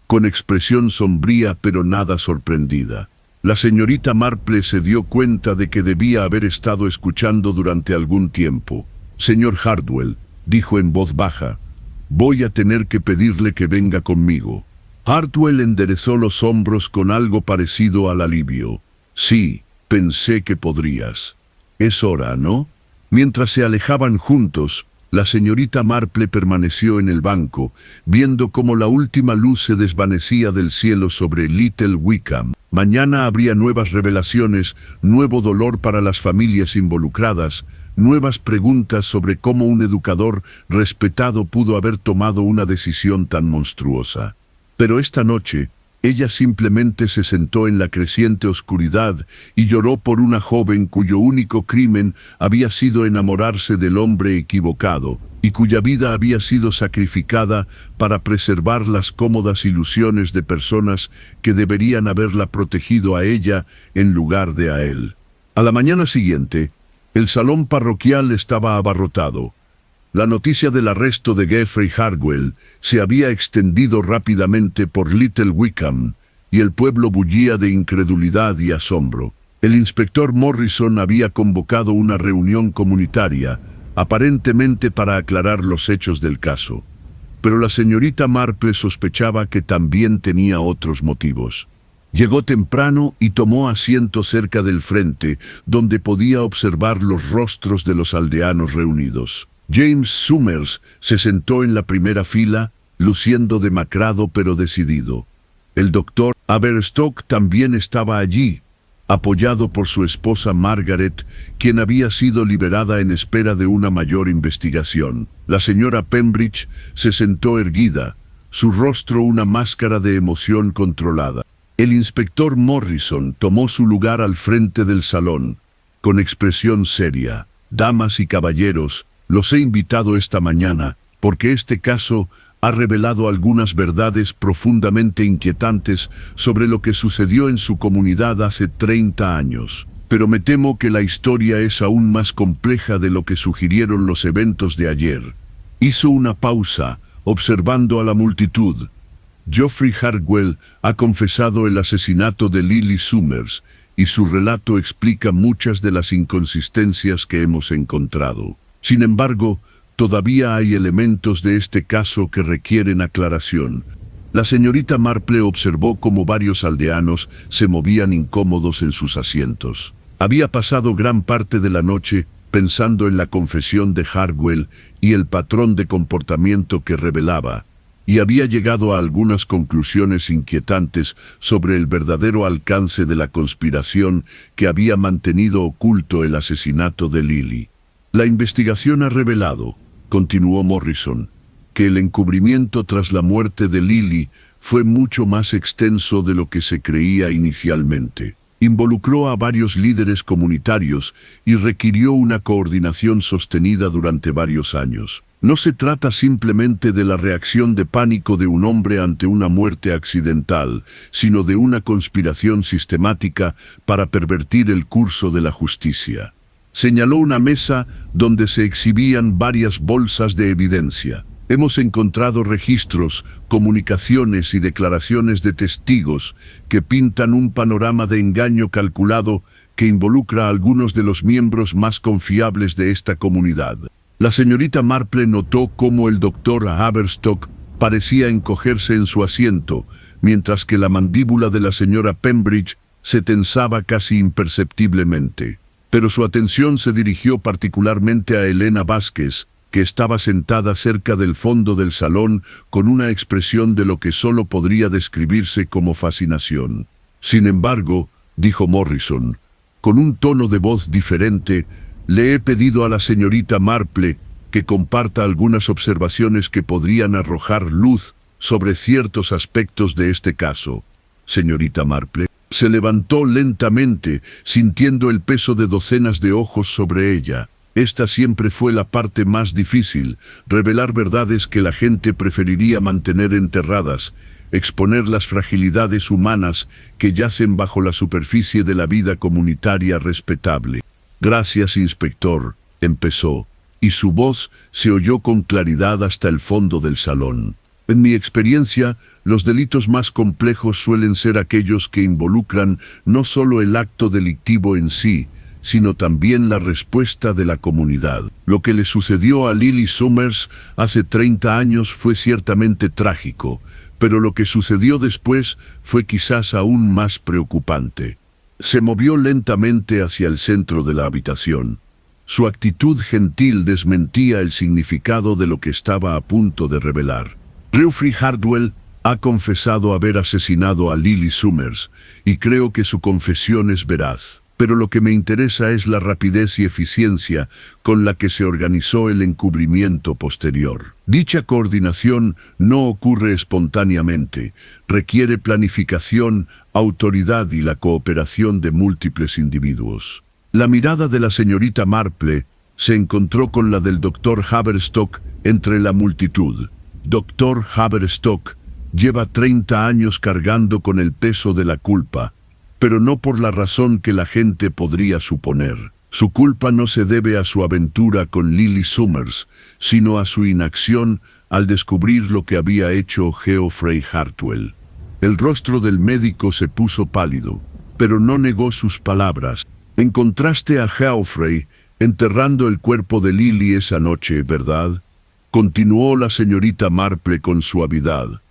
con expresión sombría pero nada sorprendida. La señorita Marple se dio cuenta de que debía haber estado escuchando durante algún tiempo. Señor Hardwell, dijo en voz baja, voy a tener que pedirle que venga conmigo. Hardwell enderezó los hombros con algo parecido al alivio. Sí, pensé que podrías. Es hora, ¿no? Mientras se alejaban juntos, la señorita Marple permaneció en el banco, viendo cómo la última luz se desvanecía del cielo sobre Little Wickham. Mañana habría nuevas revelaciones, nuevo dolor para las familias involucradas, nuevas preguntas sobre cómo un educador respetado pudo haber tomado una decisión tan monstruosa. Pero esta noche, ella simplemente se sentó en la creciente oscuridad y lloró por una joven cuyo único crimen había sido enamorarse del hombre equivocado y cuya vida había sido sacrificada para preservar las cómodas ilusiones de personas que deberían haberla protegido a ella en lugar de a él. A la mañana siguiente, el salón parroquial estaba abarrotado. La noticia del arresto de Geoffrey Hardwell se había extendido rápidamente por Little Wickham y el pueblo bullía de incredulidad y asombro. El inspector Morrison había convocado una reunión comunitaria, aparentemente para aclarar los hechos del caso. Pero la señorita Marple sospechaba que también tenía otros motivos. Llegó temprano y tomó asiento cerca del frente, donde podía observar los rostros de los aldeanos reunidos. James Summers se sentó en la primera fila, luciendo demacrado pero decidido. El doctor Haverstock también estaba allí, apoyado por su esposa Margaret, quien había sido liberada en espera de una mayor investigación. La señora Pembridge se sentó erguida, su rostro una máscara de emoción controlada. El inspector Morrison tomó su lugar al frente del salón, con expresión seria. Damas y caballeros, los he invitado esta mañana, porque este caso ha revelado algunas verdades profundamente inquietantes sobre lo que sucedió en su comunidad hace 30 años. Pero me temo que la historia es aún más compleja de lo que sugirieron los eventos de ayer. Hizo una pausa, observando a la multitud. Geoffrey Hartwell ha confesado el asesinato de Lily Summers, y su relato explica muchas de las inconsistencias que hemos encontrado. Sin embargo, todavía hay elementos de este caso que requieren aclaración. La señorita Marple observó cómo varios aldeanos se movían incómodos en sus asientos. Había pasado gran parte de la noche pensando en la confesión de Hartwell y el patrón de comportamiento que revelaba, y había llegado a algunas conclusiones inquietantes sobre el verdadero alcance de la conspiración que había mantenido oculto el asesinato de Lily. La investigación ha revelado, continuó Morrison, que el encubrimiento tras la muerte de Lily fue mucho más extenso de lo que se creía inicialmente. Involucró a varios líderes comunitarios y requirió una coordinación sostenida durante varios años. No se trata simplemente de la reacción de pánico de un hombre ante una muerte accidental, sino de una conspiración sistemática para pervertir el curso de la justicia. Señaló una mesa donde se exhibían varias bolsas de evidencia. Hemos encontrado registros, comunicaciones y declaraciones de testigos que pintan un panorama de engaño calculado que involucra a algunos de los miembros más confiables de esta comunidad. La señorita Marple notó cómo el doctor Haverstock parecía encogerse en su asiento, mientras que la mandíbula de la señora Pembridge se tensaba casi imperceptiblemente. Pero su atención se dirigió particularmente a Elena Vázquez, que estaba sentada cerca del fondo del salón con una expresión de lo que solo podría describirse como fascinación. Sin embargo, dijo Morrison, con un tono de voz diferente, le he pedido a la señorita Marple que comparta algunas observaciones que podrían arrojar luz sobre ciertos aspectos de este caso. Señorita Marple se levantó lentamente, sintiendo el peso de docenas de ojos sobre ella. Esta siempre fue la parte más difícil, revelar verdades que la gente preferiría mantener enterradas, exponer las fragilidades humanas que yacen bajo la superficie de la vida comunitaria respetable. Gracias, inspector, empezó, y su voz se oyó con claridad hasta el fondo del salón. En mi experiencia, los delitos más complejos suelen ser aquellos que involucran no solo el acto delictivo en sí, sino también la respuesta de la comunidad. Lo que le sucedió a Lily Summers hace 30 años fue ciertamente trágico, pero lo que sucedió después fue quizás aún más preocupante. Se movió lentamente hacia el centro de la habitación. Su actitud gentil desmentía el significado de lo que estaba a punto de revelar. Geoffrey Hartwell ha confesado haber asesinado a Lily Summers, y creo que su confesión es veraz. Pero lo que me interesa es la rapidez y eficiencia con la que se organizó el encubrimiento posterior. Dicha coordinación no ocurre espontáneamente, requiere planificación, autoridad y la cooperación de múltiples individuos. La mirada de la señorita Marple se encontró con la del doctor Haverstock entre la multitud. Doctor Haverstock lleva 30 años cargando con el peso de la culpa, pero no por la razón que la gente podría suponer. Su culpa no se debe a su aventura con Lily Summers, sino a su inacción al descubrir lo que había hecho Geoffrey Hartwell. El rostro del médico se puso pálido, pero no negó sus palabras. Encontraste a Geoffrey enterrando el cuerpo de Lily esa noche, ¿verdad? Continuó la señorita Marple con suavidad.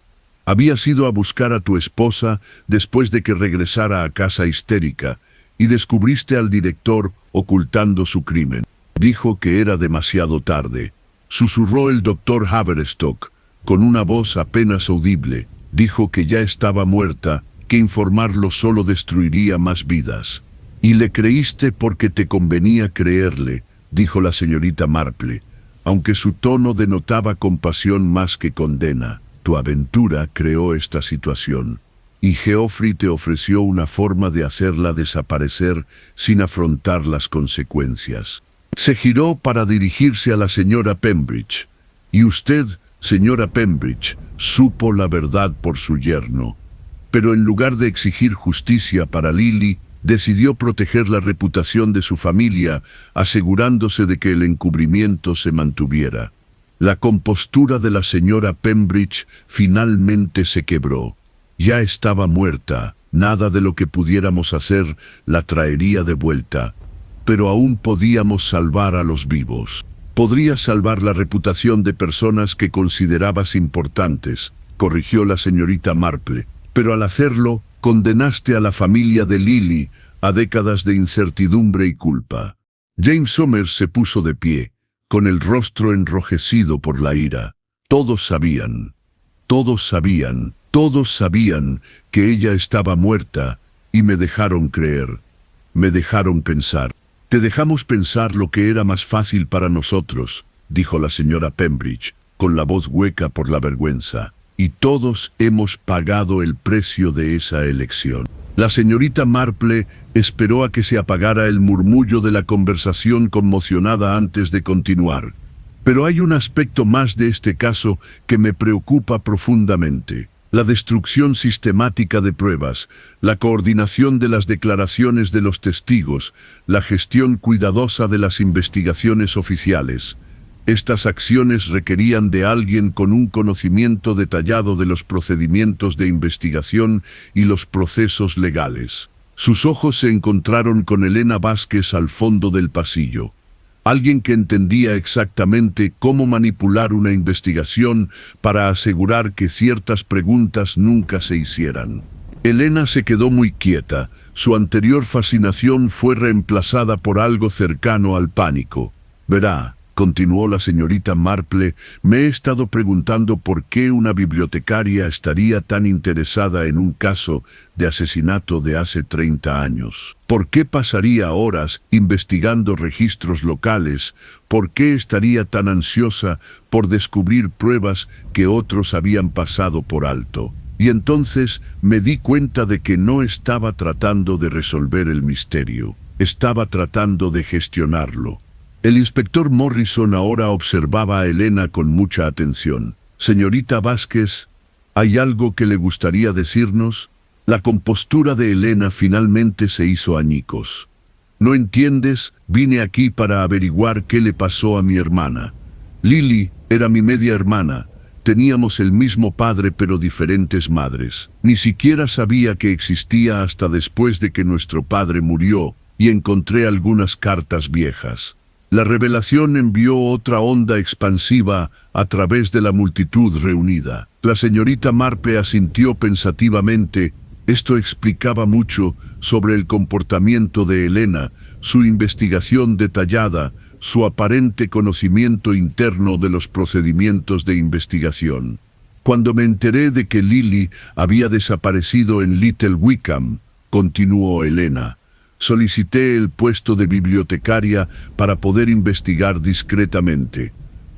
Habías ido a buscar a tu esposa después de que regresara a casa histérica y descubriste al director ocultando su crimen. Dijo que era demasiado tarde. Susurró el doctor Haverstock con una voz apenas audible. Dijo que ya estaba muerta que informarlo solo destruiría más vidas. Y le creíste porque te convenía creerle, dijo la señorita Marple, aunque su tono denotaba compasión más que condena. Tu aventura creó esta situación, y Geoffrey te ofreció una forma de hacerla desaparecer sin afrontar las consecuencias. Se giró para dirigirse a la señora Pembridge. Y usted, señora Pembridge, supo la verdad por su yerno. Pero en lugar de exigir justicia para Lily, decidió proteger la reputación de su familia, asegurándose de que el encubrimiento se mantuviera. La compostura de la señora Pembridge finalmente se quebró. Ya estaba muerta, nada de lo que pudiéramos hacer la traería de vuelta, pero aún podíamos salvar a los vivos. Podría salvar la reputación de personas que considerabas importantes, corrigió la señorita Marple, pero al hacerlo, condenaste a la familia de Lily a décadas de incertidumbre y culpa. James Somers se puso de pie, con el rostro enrojecido por la ira. Todos sabían que ella estaba muerta y me dejaron creer, me dejaron pensar. Te dejamos pensar lo que era más fácil para nosotros, dijo la señora Pembridge, con la voz hueca por la vergüenza. Y todos hemos pagado el precio de esa elección. La señorita Marple esperó a que se apagara el murmullo de la conversación conmocionada antes de continuar. Pero hay un aspecto más de este caso que me preocupa profundamente. La destrucción sistemática de pruebas, la coordinación de las declaraciones de los testigos, la gestión cuidadosa de las investigaciones oficiales. Estas acciones requerían de alguien con un conocimiento detallado de los procedimientos de investigación y los procesos legales. Sus ojos se encontraron con Elena Vázquez al fondo del pasillo. Alguien que entendía exactamente cómo manipular una investigación para asegurar que ciertas preguntas nunca se hicieran. Elena se quedó muy quieta. Su anterior fascinación fue reemplazada por algo cercano al pánico. Verá, continuó la señorita Marple, me he estado preguntando por qué una bibliotecaria estaría tan interesada en un caso de asesinato de hace 30 años. ¿Por qué pasaría horas investigando registros locales? ¿Por qué estaría tan ansiosa por descubrir pruebas que otros habían pasado por alto? Y entonces me di cuenta de que no estaba tratando de resolver el misterio, estaba tratando de gestionarlo. El inspector Morrison ahora observaba a Elena con mucha atención. Señorita Vázquez, ¿hay algo que le gustaría decirnos? La compostura de Elena finalmente se hizo añicos. ¿No entiendes? Vine aquí para averiguar qué le pasó a mi hermana. Lily era mi media hermana. Teníamos el mismo padre pero diferentes madres. Ni siquiera sabía que existía hasta después de que nuestro padre murió y encontré algunas cartas viejas. La revelación envió otra onda expansiva a través de la multitud reunida. La señorita Marple asintió pensativamente. Esto explicaba mucho sobre el comportamiento de Elena, su investigación detallada, su aparente conocimiento interno de los procedimientos de investigación. Cuando me enteré de que Lily había desaparecido en Little Wickham, continuó Elena, solicité el puesto de bibliotecaria para poder investigar discretamente.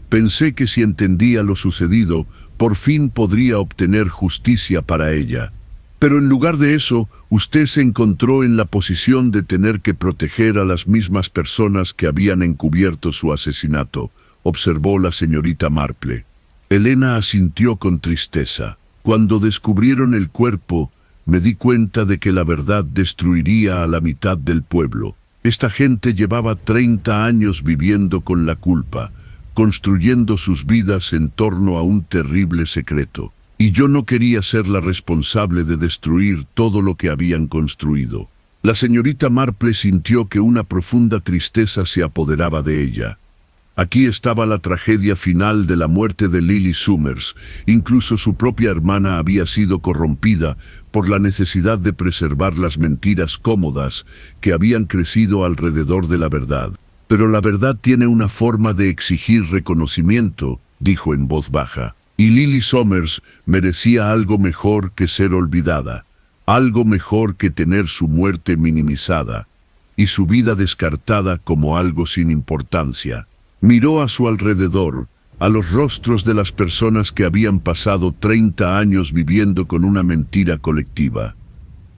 Pensé que si entendía lo sucedido, por fin podría obtener justicia para ella. Pero en lugar de eso, usted se encontró en la posición de tener que proteger a las mismas personas que habían encubierto su asesinato, observó la señorita Marple. Elena asintió con tristeza. Cuando descubrieron el cuerpo, me di cuenta de que la verdad destruiría a la mitad del pueblo. Esta gente llevaba 30 años viviendo con la culpa, construyendo sus vidas en torno a un terrible secreto. Y yo no quería ser la responsable de destruir todo lo que habían construido. La señorita Marple sintió que una profunda tristeza se apoderaba de ella. Aquí estaba la tragedia final de la muerte de Lily Somers. Incluso su propia hermana había sido corrompida por la necesidad de preservar las mentiras cómodas que habían crecido alrededor de la verdad. Pero la verdad tiene una forma de exigir reconocimiento, dijo en voz baja. Y Lily Somers merecía algo mejor que ser olvidada. algo mejor que tener su muerte minimizada y su vida descartada como algo sin importancia. Miró a su alrededor, a los rostros de las personas que habían pasado 30 años viviendo con una mentira colectiva.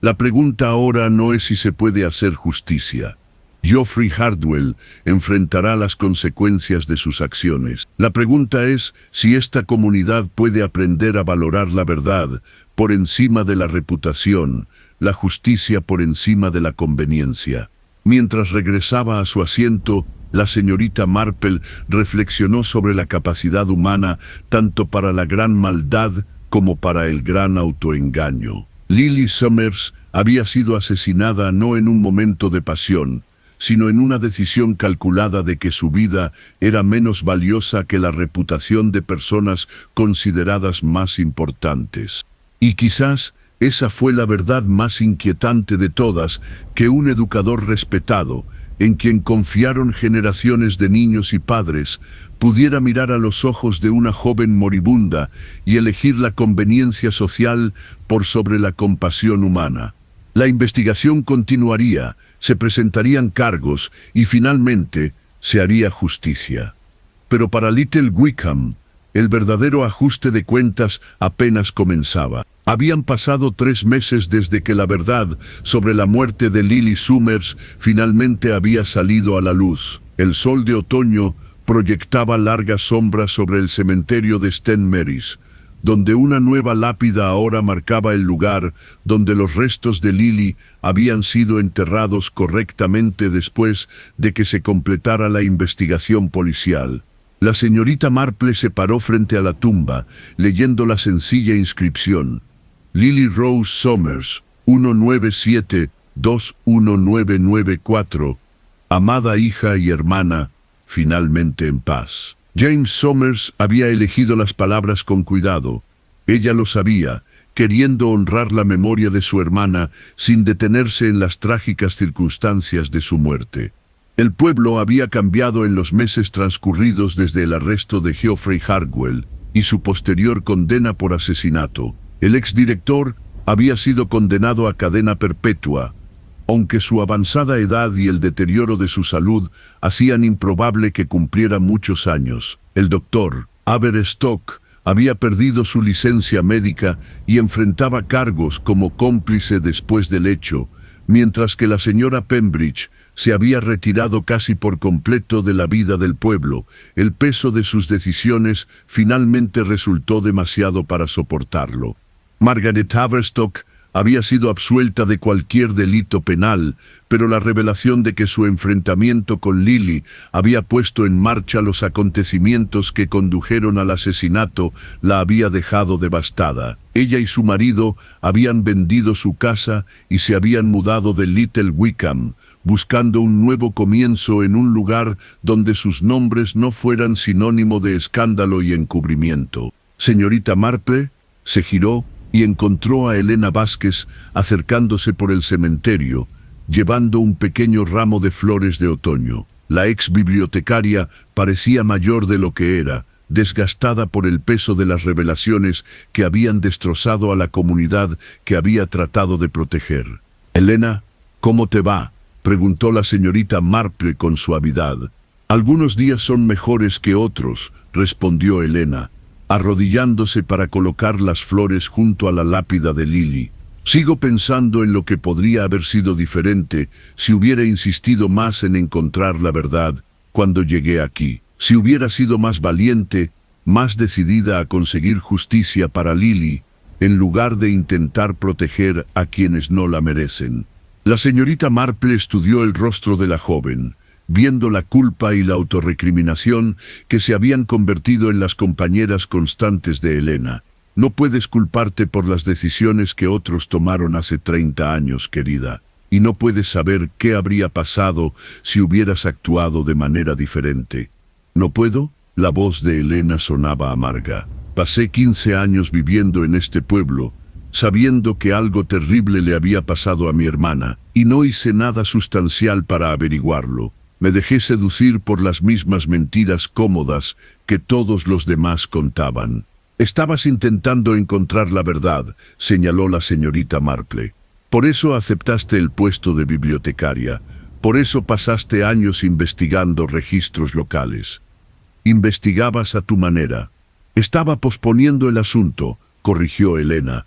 La pregunta ahora no es si se puede hacer justicia. Geoffrey Hardwell enfrentará las consecuencias de sus acciones. La pregunta es si esta comunidad puede aprender a valorar la verdad por encima de la reputación, la justicia por encima de la conveniencia. Mientras regresaba a su asiento, la señorita Marple reflexionó sobre la capacidad humana tanto para la gran maldad como para el gran autoengaño. Lily Summers había sido asesinada no en un momento de pasión, sino en una decisión calculada de que su vida era menos valiosa que la reputación de personas consideradas más importantes. Y quizás esa fue la verdad más inquietante de todas, que un educador respetado, en quien confiaron generaciones de niños y padres, pudiera mirar a los ojos de una joven moribunda y elegir la conveniencia social por sobre la compasión humana. La investigación continuaría, se presentarían cargos y finalmente se haría justicia. Pero para Little Wickham, el verdadero ajuste de cuentas apenas comenzaba. Habían pasado 3 meses desde que la verdad sobre la muerte de Lily Summers finalmente había salido a la luz. El sol de otoño proyectaba largas sombras sobre el cementerio de St. Mary's, donde una nueva lápida ahora marcaba el lugar donde los restos de Lily habían sido enterrados correctamente después de que se completara la investigación policial. La señorita Marple se paró frente a la tumba, leyendo la sencilla inscripción: Lily Rose Summers, 197-21994, amada hija y hermana, finalmente en paz. James Summers había elegido las palabras con cuidado. Ella lo sabía, queriendo honrar la memoria de su hermana sin detenerse en las trágicas circunstancias de su muerte. El pueblo había cambiado en los meses transcurridos desde el arresto de Geoffrey Hardwell y su posterior condena por asesinato. El exdirector había sido condenado a cadena perpetua, aunque su avanzada edad y el deterioro de su salud hacían improbable que cumpliera muchos años. El doctor Aberstock había perdido su licencia médica y enfrentaba cargos como cómplice después del hecho, mientras que la señora Pembridge se había retirado casi por completo de la vida del pueblo. El peso de sus decisiones finalmente resultó demasiado para soportarlo. Margaret Aberstock había sido absuelta de cualquier delito penal, pero la revelación de que su enfrentamiento con Lily había puesto en marcha los acontecimientos que condujeron al asesinato la había dejado devastada. Ella y su marido habían vendido su casa y se habían mudado de Little Wickham, buscando un nuevo comienzo en un lugar donde sus nombres no fueran sinónimo de escándalo y encubrimiento. Señorita Marple se giró y encontró a Elena Vázquez acercándose por el cementerio, llevando un pequeño ramo de flores de otoño. La ex bibliotecaria parecía mayor de lo que era, desgastada por el peso de las revelaciones que habían destrozado a la comunidad que había tratado de proteger. «Elena, ¿cómo te va?», preguntó la señorita Marple con suavidad. «Algunos días son mejores que otros», respondió Elena, arrodillándose para colocar las flores junto a la lápida de Lily. «Sigo pensando en lo que podría haber sido diferente si hubiera insistido más en encontrar la verdad cuando llegué aquí. Si hubiera sido más valiente, más decidida a conseguir justicia para Lily, en lugar de intentar proteger a quienes no la merecen». La señorita Marple estudió el rostro de la joven, viendo la culpa y la autorrecriminación que se habían convertido en las compañeras constantes de Elena. «No puedes culparte por las decisiones que otros tomaron hace 30 años, querida, y no puedes saber qué habría pasado si hubieras actuado de manera diferente». «¿No puedo?». La voz de Elena sonaba amarga. «Pasé 15 años viviendo en este pueblo, sabiendo que algo terrible le había pasado a mi hermana, y no hice nada sustancial para averiguarlo. Me dejé seducir por las mismas mentiras cómodas que todos los demás contaban». «Estabas intentando encontrar la verdad», señaló la señorita Marple. Por eso aceptaste el puesto de bibliotecaria. Por eso pasaste años investigando registros locales. Investigabas a tu manera. Estaba posponiendo el asunto, corrigió Elena.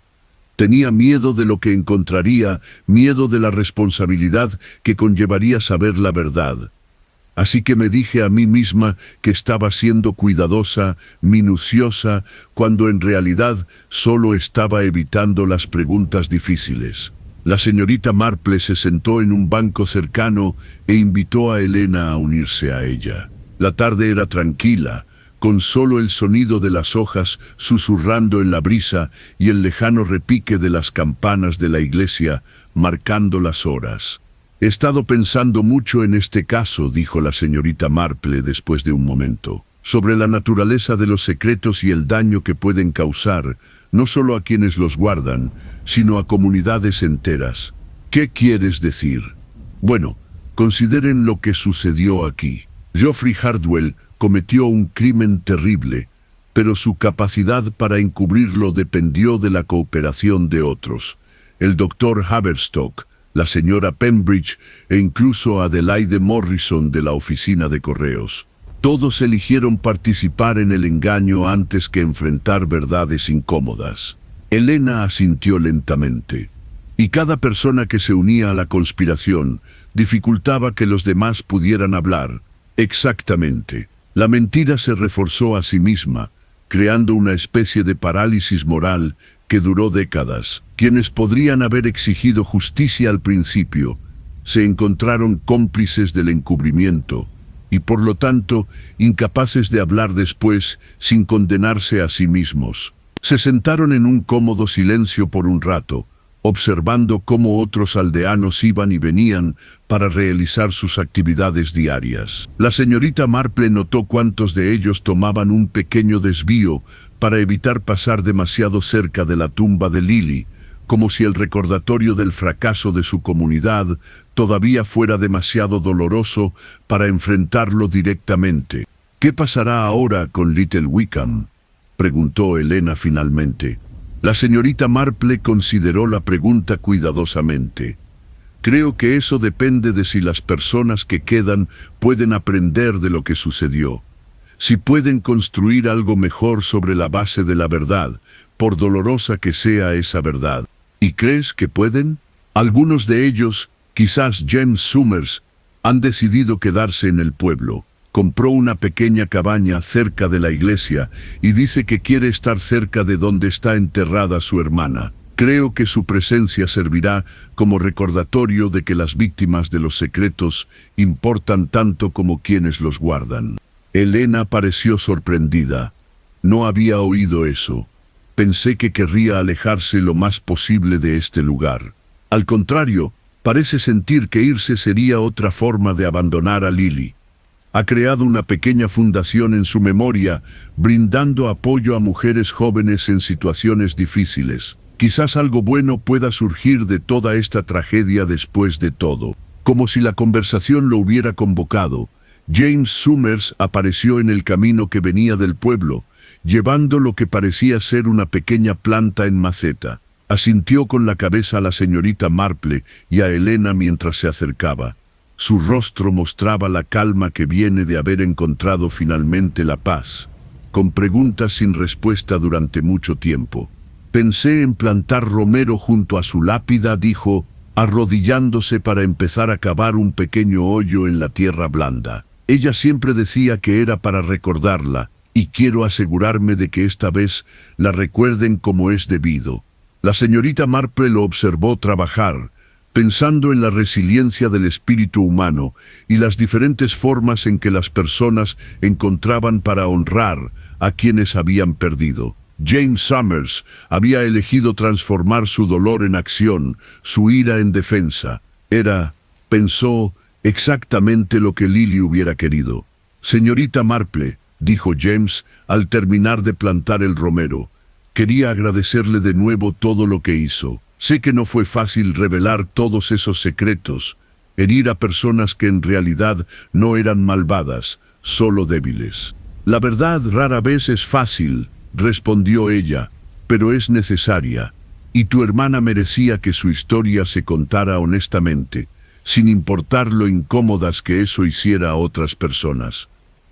Tenía miedo de lo que encontraría, miedo de la responsabilidad que conllevaría saber la verdad. Así que me dije a mí misma que estaba siendo cuidadosa, minuciosa, cuando en realidad solo estaba evitando las preguntas difíciles. La señorita Marple se sentó en un banco cercano e invitó a Elena a unirse a ella. La tarde era tranquila, con solo el sonido de las hojas susurrando en la brisa y el lejano repique de las campanas de la iglesia marcando las horas. He estado pensando mucho en este caso, dijo la señorita Marple después de un momento, sobre la naturaleza de los secretos y el daño que pueden causar, no solo a quienes los guardan, sino a comunidades enteras. ¿Qué quieres decir? Bueno, consideren lo que sucedió aquí. Geoffrey Hardwell cometió un crimen terrible, pero su capacidad para encubrirlo dependió de la cooperación de otros. El doctor Haverstock, la señora Pembridge e incluso Adelaide Morrison de la oficina de correos. Todos eligieron participar en el engaño antes que enfrentar verdades incómodas. Elena asintió lentamente. Y cada persona que se unía a la conspiración dificultaba que los demás pudieran hablar. Exactamente. La mentira se reforzó a sí misma, creando una especie de parálisis moral que duró décadas. Quienes podrían haber exigido justicia al principio, se encontraron cómplices del encubrimiento y por lo tanto incapaces de hablar después sin condenarse a sí mismos. Se sentaron en un cómodo silencio por un rato, observando cómo otros aldeanos iban y venían para realizar sus actividades diarias. La señorita Marple notó cuántos de ellos tomaban un pequeño desvío para evitar pasar demasiado cerca de la tumba de Lily, como si el recordatorio del fracaso de su comunidad todavía fuera demasiado doloroso para enfrentarlo directamente. ¿Qué pasará ahora con Little Wickham?, preguntó Elena finalmente. La señorita Marple consideró la pregunta cuidadosamente. Creo que eso depende de si las personas que quedan pueden aprender de lo que sucedió. Si pueden construir algo mejor sobre la base de la verdad, por dolorosa que sea esa verdad. ¿Y crees que pueden? Algunos de ellos, quizás James Summers, han decidido quedarse en el pueblo. Compró una pequeña cabaña cerca de la iglesia y dice que quiere estar cerca de donde está enterrada su hermana. Creo que su presencia servirá como recordatorio de que las víctimas de los secretos importan tanto como quienes los guardan. Elena pareció sorprendida. No había oído eso. Pensé que querría alejarse lo más posible de este lugar. Al contrario, parece sentir que irse sería otra forma de abandonar a Lily. Ha creado una pequeña fundación en su memoria, brindando apoyo a mujeres jóvenes en situaciones difíciles. Quizás algo bueno pueda surgir de toda esta tragedia después de todo. Como si la conversación lo hubiera convocado, James Summers apareció en el camino que venía del pueblo, llevando lo que parecía ser una pequeña planta en maceta. Asintió con la cabeza a la señorita Marple y a Elena mientras se acercaba. Su rostro mostraba la calma que viene de haber encontrado finalmente la paz, con preguntas sin respuesta durante mucho tiempo. Pensé en plantar romero junto a su lápida, dijo, arrodillándose para empezar a cavar un pequeño hoyo en la tierra blanda. Ella siempre decía que era para recordarla, y quiero asegurarme de que esta vez la recuerden como es debido. La señorita Marple lo observó trabajar, pensando en la resiliencia del espíritu humano y las diferentes formas en que las personas encontraban para honrar a quienes habían perdido. James Summers había elegido transformar su dolor en acción, su ira en defensa. Era, pensó, exactamente lo que Lily hubiera querido. Señorita Marple, dijo James al terminar de plantar el romero, quería agradecerle de nuevo todo lo que hizo. Sé que no fue fácil revelar todos esos secretos, herir a personas que en realidad no eran malvadas, solo débiles. La verdad rara vez es fácil, respondió ella, pero es necesaria. y tu hermana merecía que su historia se contara honestamente, sin importar lo incómodas que eso hiciera a otras personas.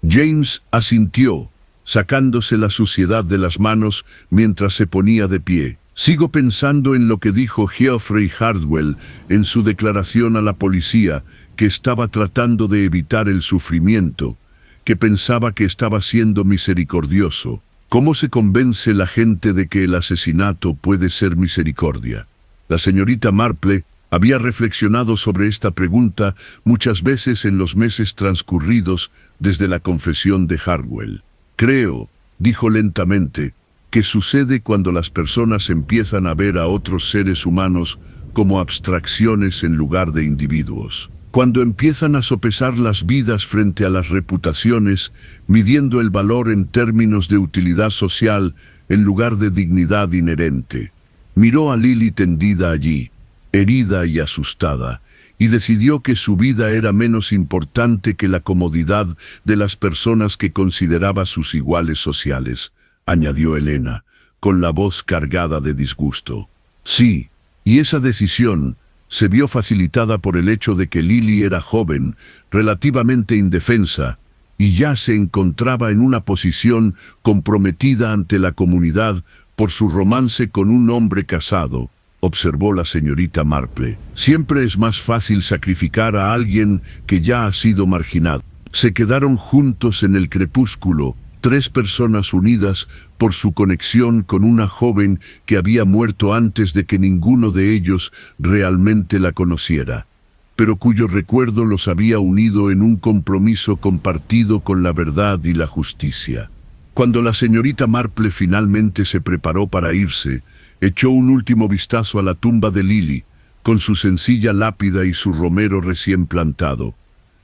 James asintió, sacándose la suciedad de las manos mientras se ponía de pie. Sigo pensando en lo que dijo Geoffrey Hardwell en su declaración a la policía, que estaba tratando de evitar el sufrimiento, que pensaba que estaba siendo misericordioso. ¿Cómo se convence la gente de que el asesinato puede ser misericordia? La señorita Marple había reflexionado sobre esta pregunta muchas veces en los meses transcurridos desde la confesión de Hardwell. Creo, dijo lentamente, que sucede cuando las personas empiezan a ver a otros seres humanos como abstracciones en lugar de individuos. Cuando empiezan a sopesar las vidas frente a las reputaciones, midiendo el valor en términos de utilidad social en lugar de dignidad inherente. Miró a Lily tendida allí, herida y asustada, y decidió que su vida era menos importante que la comodidad de las personas que consideraba sus iguales sociales, añadió Elena, con la voz cargada de disgusto. Sí, y esa decisión se vio facilitada por el hecho de que Lily era joven, relativamente indefensa, y ya se encontraba en una posición comprometida ante la comunidad por su romance con un hombre casado, observó la señorita Marple. Siempre es más fácil sacrificar a alguien que ya ha sido marginado. Se quedaron juntos en el crepúsculo, 3 personas unidas por su conexión con una joven que había muerto antes de que ninguno de ellos realmente la conociera, pero cuyo recuerdo los había unido en un compromiso compartido con la verdad y la justicia. Cuando la señorita Marple finalmente se preparó para irse, echó un último vistazo a la tumba de Lily, con su sencilla lápida y su romero recién plantado.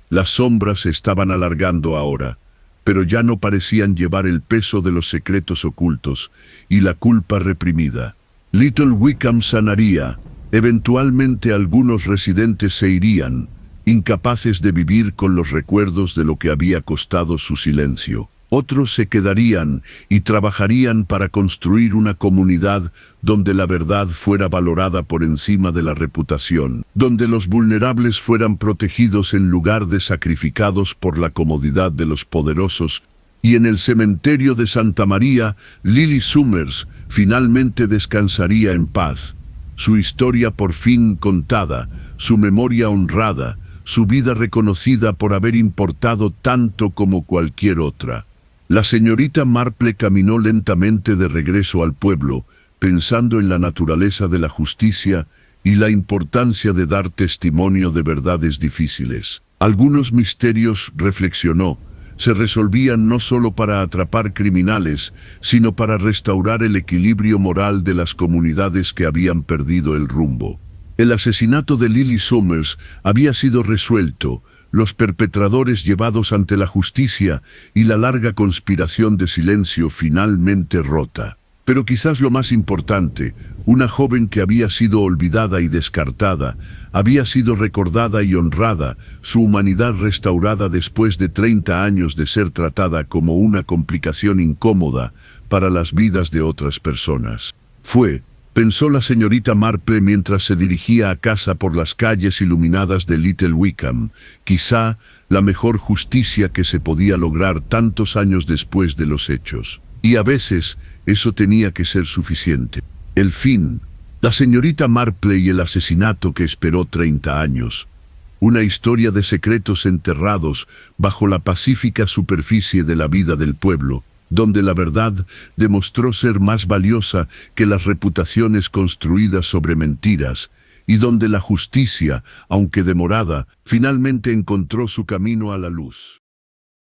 Las sombras se estaban alargando ahora, pero ya no parecían llevar el peso de los secretos ocultos y la culpa reprimida. Little Wickham sanaría, eventualmente algunos residentes se irían, incapaces de vivir con los recuerdos de lo que había costado su silencio. Otros se quedarían y trabajarían para construir una comunidad donde la verdad fuera valorada por encima de la reputación, donde los vulnerables fueran protegidos en lugar de sacrificados por la comodidad de los poderosos, y en el cementerio de Santa María, Lily Summers finalmente descansaría en paz, su historia por fin contada, su memoria honrada, su vida reconocida por haber importado tanto como cualquier otra. La señorita Marple caminó lentamente de regreso al pueblo, pensando en la naturaleza de la justicia y la importancia de dar testimonio de verdades difíciles. Algunos misterios, reflexionó, se resolvían no solo para atrapar criminales, sino para restaurar el equilibrio moral de las comunidades que habían perdido el rumbo. El asesinato de Lily Summers había sido resuelto, los perpetradores llevados ante la justicia y la larga conspiración de silencio finalmente rota. Pero quizás lo más importante, una joven que había sido olvidada y descartada, había sido recordada y honrada, su humanidad restaurada después de 30 años de ser tratada como una complicación incómoda para las vidas de otras personas. Pensó la señorita Marple mientras se dirigía a casa por las calles iluminadas de Little Wickham, quizá la mejor justicia que se podía lograr tantos años después de los hechos. Y a veces eso tenía que ser suficiente. El fin, la señorita Marple y el asesinato que esperó 30 años. Una historia de secretos enterrados bajo la pacífica superficie de la vida del pueblo, donde la verdad demostró ser más valiosa que las reputaciones construidas sobre mentiras, y donde la justicia, aunque demorada, finalmente encontró su camino a la luz.